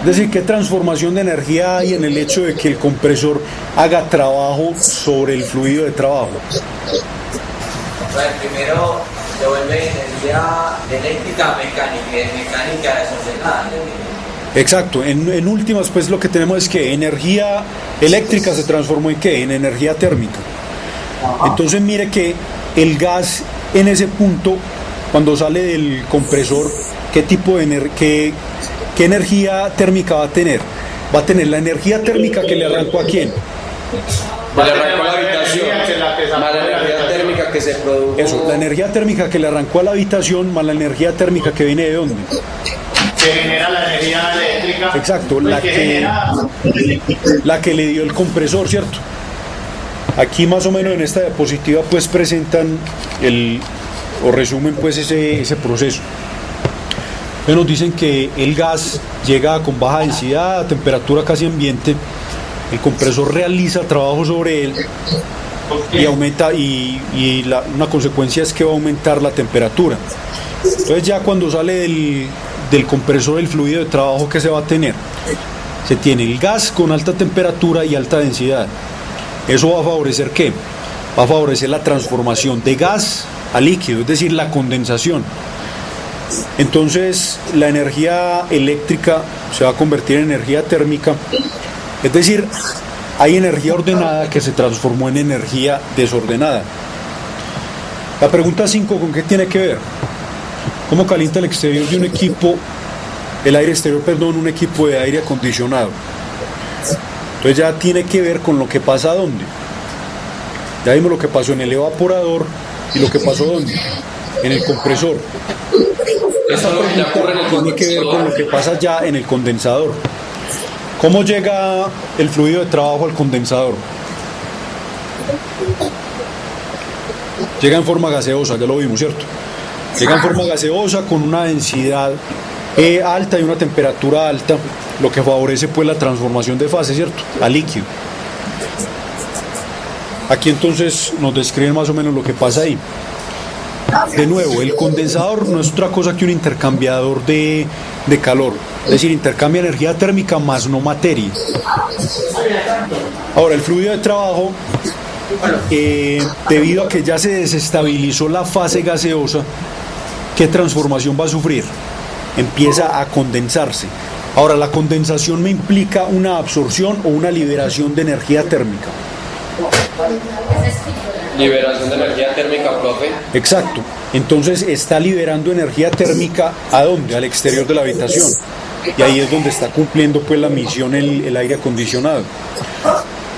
Es decir, ¿qué transformación de energía hay en el hecho de que el compresor haga trabajo sobre el fluido de trabajo? Bueno, primero se vuelve energía eléctrica a mecánica, y de mecánica desordenada. Exacto, en últimas pues lo que tenemos es que energía eléctrica se transformó en ¿qué? En energía térmica. Entonces mire que el gas en ese punto, cuando sale del compresor, ¿qué tipo de qué energía térmica va a tener? Va a tener la energía térmica que le arrancó a quién. Le arrancó la habitación, más la energía térmica que se produjo. Eso, la energía térmica que le arrancó a la habitación más la energía térmica que viene de dónde. Que genera la energía eléctrica. Exacto, Pues la que le dio el compresor, ¿cierto? Aquí más o menos en esta diapositiva pues presentan o resumen pues ese proceso. Entonces nos dicen que el gas llega con baja densidad, a temperatura casi ambiente, el compresor realiza trabajo sobre él y aumenta una consecuencia es que va a aumentar la temperatura. Entonces ya cuando sale del compresor el fluido de trabajo que se va a tener, se tiene el gas con alta temperatura y alta densidad. Eso va a favorecer ¿qué? Va a favorecer la transformación de gas a líquido, es decir, la condensación. Entonces la energía eléctrica se va a convertir en energía térmica, es decir, hay energía ordenada que se transformó en energía desordenada. La pregunta 5, ¿con qué tiene que ver? ¿Cómo calienta el exterior de un equipo, un equipo de aire acondicionado? Entonces ya tiene que ver con lo que pasa ¿dónde? Ya vimos lo que pasó en el evaporador y lo que pasó ¿dónde? En el compresor. Esta Eso ya ocurre en el pregunta tiene que ver con lo que pasa ya en el condensador. ¿Cómo llega el fluido de trabajo al condensador? Llega en forma gaseosa, ya lo vimos, ¿cierto? Llega en forma gaseosa con una densidad alta y una temperatura alta, lo que favorece pues la transformación de fase, ¿cierto? A líquido. Aquí entonces nos describen más o menos lo que pasa ahí. De nuevo, el condensador no es otra cosa que un intercambiador de calor, es decir, intercambia energía térmica más no materia. Ahora, el fluido de trabajo, debido a que ya se desestabilizó la fase gaseosa, ¿qué transformación va a sufrir? Empieza a condensarse. Ahora, la condensación me implica una absorción o una liberación de energía térmica. Liberación de energía térmica, profe. Exacto. Entonces está liberando energía térmica ¿a dónde? Al exterior de la habitación. Y ahí es donde está cumpliendo pues la misión el aire acondicionado.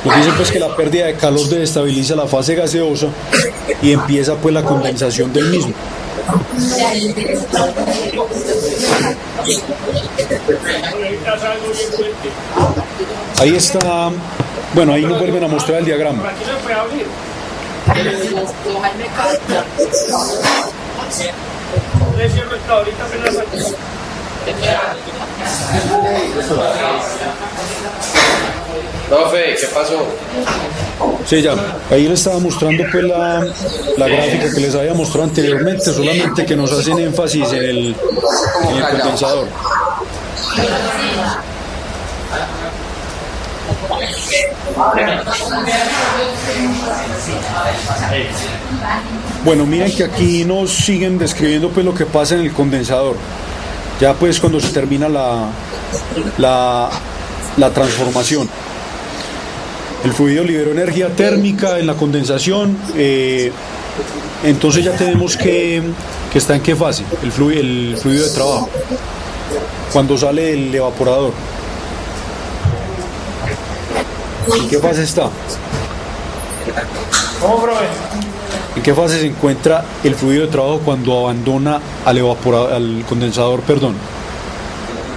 Nos dicen pues que la pérdida de calor desestabiliza la fase gaseosa y empieza pues la condensación del mismo. Ahí está, bueno, ahí nos vuelven a mostrar el diagrama. Profe, ¿qué pasó? Sí, ya, ahí les estaba mostrando pues la gráfica que les había mostrado anteriormente, solamente que nos hacen énfasis en el condensador. Bueno, miren que aquí nos siguen describiendo pues lo que pasa en el condensador. Ya pues cuando se termina la transformación. El fluido liberó energía térmica en la condensación, entonces ya tenemos que está en qué fase, el fluido de trabajo, cuando sale del evaporador. ¿En qué fase está? ¿Cómo, profe? ¿En qué fase se encuentra el fluido de trabajo cuando abandona al condensador, perdón?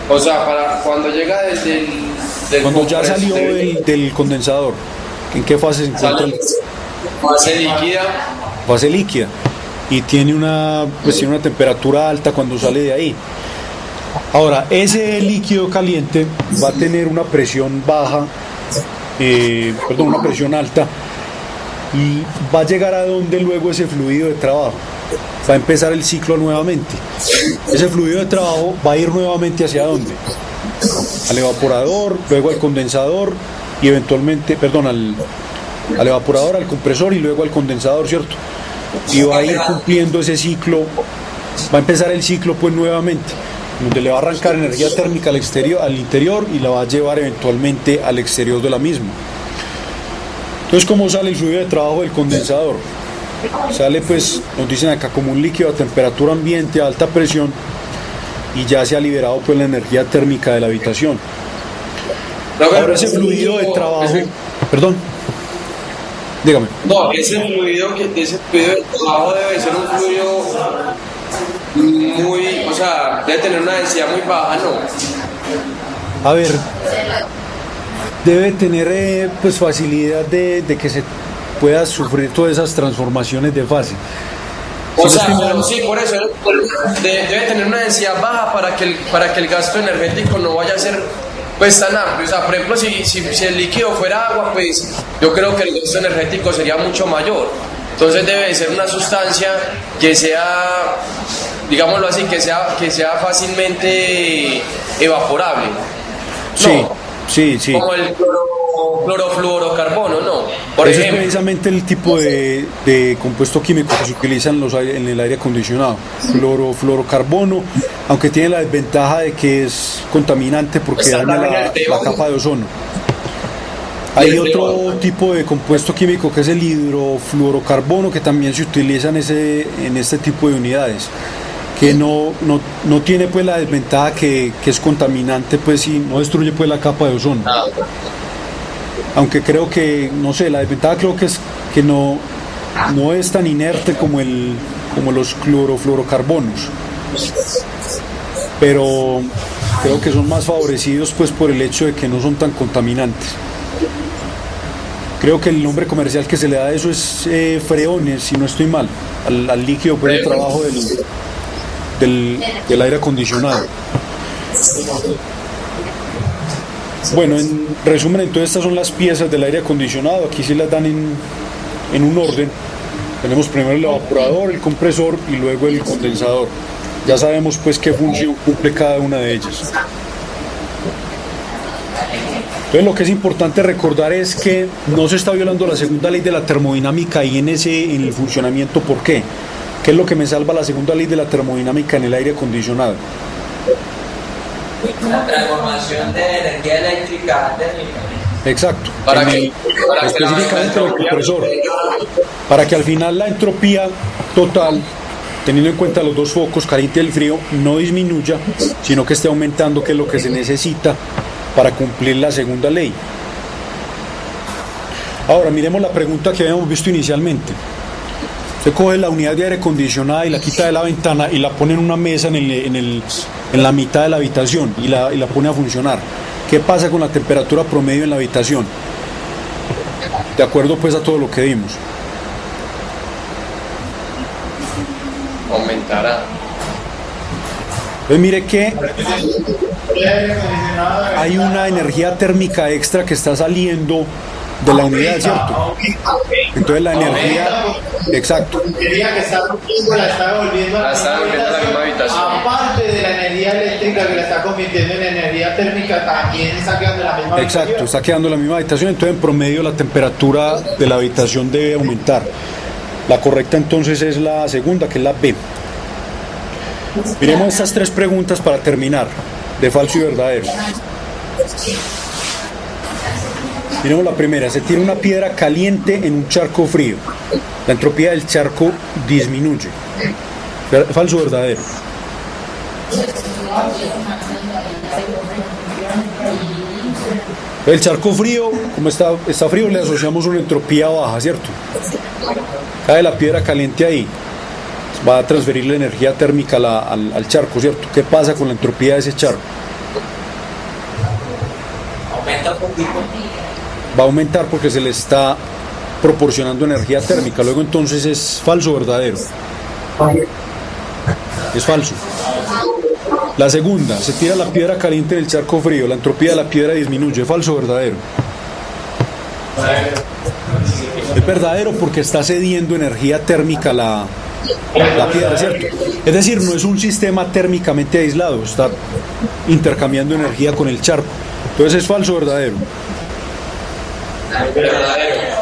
O sea, para cuando llega del cuando ya salió del condensador, ¿en qué fase se encuentra? Fase líquida. Fase líquida. Y tiene una temperatura alta cuando sale de ahí. Ahora, ese líquido caliente va a tener una presión baja, una presión alta, y va a llegar a donde luego ese fluido de trabajo. Va a empezar el ciclo nuevamente. Ese fluido de trabajo va a ir nuevamente hacia dónde? Al evaporador, luego al condensador y eventualmente, al evaporador, al compresor y luego al condensador, ¿cierto? Y va a ir cumpliendo ese ciclo, va a empezar el ciclo pues nuevamente, donde le va a arrancar energía térmica al interior y la va a llevar eventualmente al exterior de la misma. Entonces, ¿cómo sale el fluido de trabajo del condensador? Sale pues, nos dicen acá, como un líquido a temperatura ambiente, a alta presión, y ya se ha liberado pues la energía térmica de la habitación. Ahora ese fluido de trabajo, perdón, dígame. No, ese fluido de trabajo debe ser un fluido muy, o sea, debe tener una densidad muy baja, ¿no? A ver, debe tener pues facilidad de que se pueda sufrir todas esas transformaciones de fase. O sea, sí, por eso debe tener una densidad baja para que el gasto energético no vaya a ser pues tan amplio. O sea, por ejemplo, si el líquido fuera agua, pues yo creo que el gasto energético sería mucho mayor. Entonces debe de ser una sustancia que sea, digámoslo así, que sea fácilmente evaporable. Sí, ¿no? sí. Como el clorofluorocarbono, ¿no? Por Ese ejemplo, es precisamente el tipo de compuesto químico que se utiliza en el aire acondicionado. Fluorocarbono, aunque tiene la desventaja de que es contaminante porque daña la capa de ozono. Hay otro tipo de compuesto químico que es el hidrofluorocarbono, que también se utiliza en este tipo de unidades, que no tiene pues la desventaja que es contaminante pues y no destruye pues la capa de ozono. Aunque creo que, no sé, la desventaja creo que es que no es tan inerte como los clorofluorocarbonos, pero creo que son más favorecidos pues por el hecho de que no son tan contaminantes. Creo que el nombre comercial que se le da a eso es freones, si no estoy mal, al líquido por el trabajo del aire acondicionado. Bueno, en resumen, entonces estas son las piezas del aire acondicionado. Aquí sí las dan en un orden. Tenemos primero el evaporador, el compresor y luego el condensador. Ya sabemos pues qué función cumple cada una de ellas. Entonces lo que es importante recordar es que no se está violando la segunda ley de la termodinámica y en el funcionamiento. ¿Por qué? ¿Qué es lo que me salva la segunda ley de la termodinámica en el aire acondicionado? La transformación de energía eléctrica a térmica. Exacto. Específicamente el compresor. Para que al final la entropía total, teniendo en cuenta los dos focos, caliente y el frío, no disminuya, sino que esté aumentando, que es lo que se necesita para cumplir la segunda ley. Ahora miremos la pregunta que habíamos visto inicialmente. Usted coge la unidad de aire acondicionada y la quita de la ventana y la pone en una mesa en la mitad de la habitación y la pone a funcionar. ¿Qué pasa con la temperatura promedio en la habitación? De acuerdo pues a todo lo que vimos. Aumentará. Entonces mire que hay una energía térmica extra que está saliendo de la unidad, ¿cierto? Entonces la energía, exacto. Quería que está rompiendo, la está volviendo a La está volviendo a la misma habitación. Aparte de la energía eléctrica que la está convirtiendo en energía térmica, también está quedando en la misma habitación. Exacto, está quedando en la misma habitación, entonces en promedio la temperatura de la habitación debe aumentar. La correcta entonces es la segunda, que es la B. Miremos estas tres preguntas para terminar, de falso y verdadero. Miremos la primera, se tira una piedra caliente en un charco frío. La entropía del charco disminuye. ¿Falso o verdadero? El charco frío, como está frío, le asociamos una entropía baja, ¿cierto? Cae la piedra caliente ahí, va a transferir la energía térmica al charco, ¿cierto? ¿Qué pasa con la entropía de ese charco? Aumenta un poquito. Va a aumentar porque se le está proporcionando energía térmica. Luego entonces es falso o verdadero. Es falso. La segunda, se tira la piedra caliente en el charco frío, la entropía de la piedra disminuye. ¿Falso o verdadero? Es verdadero porque está cediendo energía térmica la piedra, ¿cierto? Es decir, no es un sistema térmicamente aislado, está intercambiando energía con el charco. Entonces es falso o verdadero.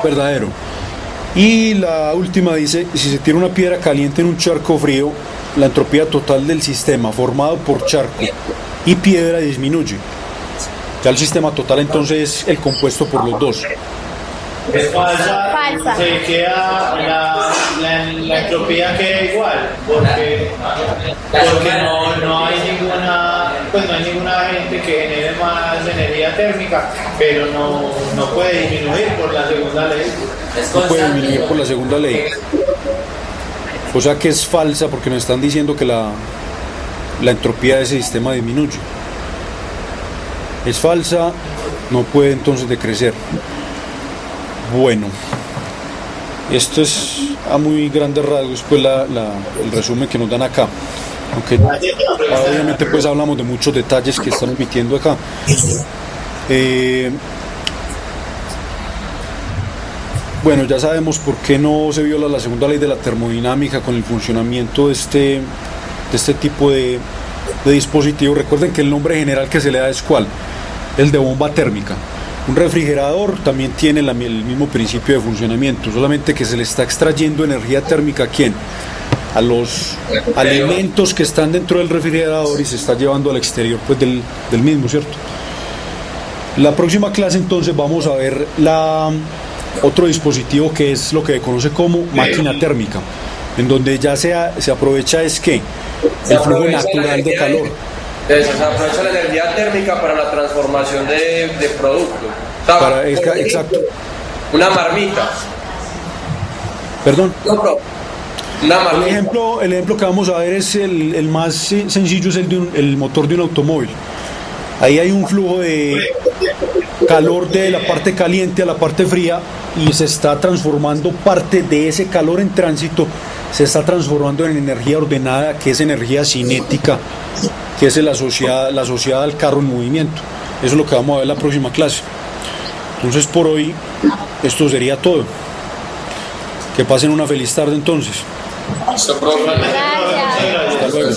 Verdadero. Y la última dice, si se tira una piedra caliente en un charco frío, la entropía total del sistema formado por charco y piedra disminuye. Ya el sistema total entonces es el compuesto por los dos. Es falsa. Falsa. Se queda la entropía queda igual, porque no hay ninguna, pues no hay ninguna agente que genere más energía térmica, pero no puede disminuir por la segunda ley. No puede disminuir por la segunda ley. O sea que es falsa porque nos están diciendo que la entropía de ese sistema disminuye. Es falsa, no puede entonces decrecer. Bueno, esto es a muy grandes rasgos pues el resumen que nos dan acá, aunque obviamente pues hablamos de muchos detalles que están omitiendo acá. Bueno, ya sabemos por qué no se viola la segunda ley de la termodinámica con el funcionamiento de este tipo de dispositivo. Recuerden que el nombre general que se le da es ¿cuál? El de bomba térmica. Un refrigerador también tiene el mismo principio de funcionamiento, solamente que se le está extrayendo energía térmica ¿a quién? A los alimentos que están dentro del refrigerador y se está llevando al exterior pues del mismo, ¿cierto? La próxima clase entonces vamos a ver otro dispositivo que es lo que se conoce como máquina térmica, en donde ya se aprovecha es que el flujo natural de calor. Eso, se aprovecha la energía térmica para la transformación de productos. Exacto. Una marmita. Perdón. Una marmita. El ejemplo que vamos a ver es el más sencillo, es el motor de un automóvil. Ahí hay un flujo de calor de la parte caliente a la parte fría y se está transformando parte de ese calor en tránsito, se está transformando en energía ordenada, que es energía cinética, que es la asociada al carro en movimiento. Eso es lo que vamos a ver en la próxima clase. Entonces por hoy esto sería todo. Que pasen una feliz tarde entonces. Hasta pronto. Gracias. Hasta luego.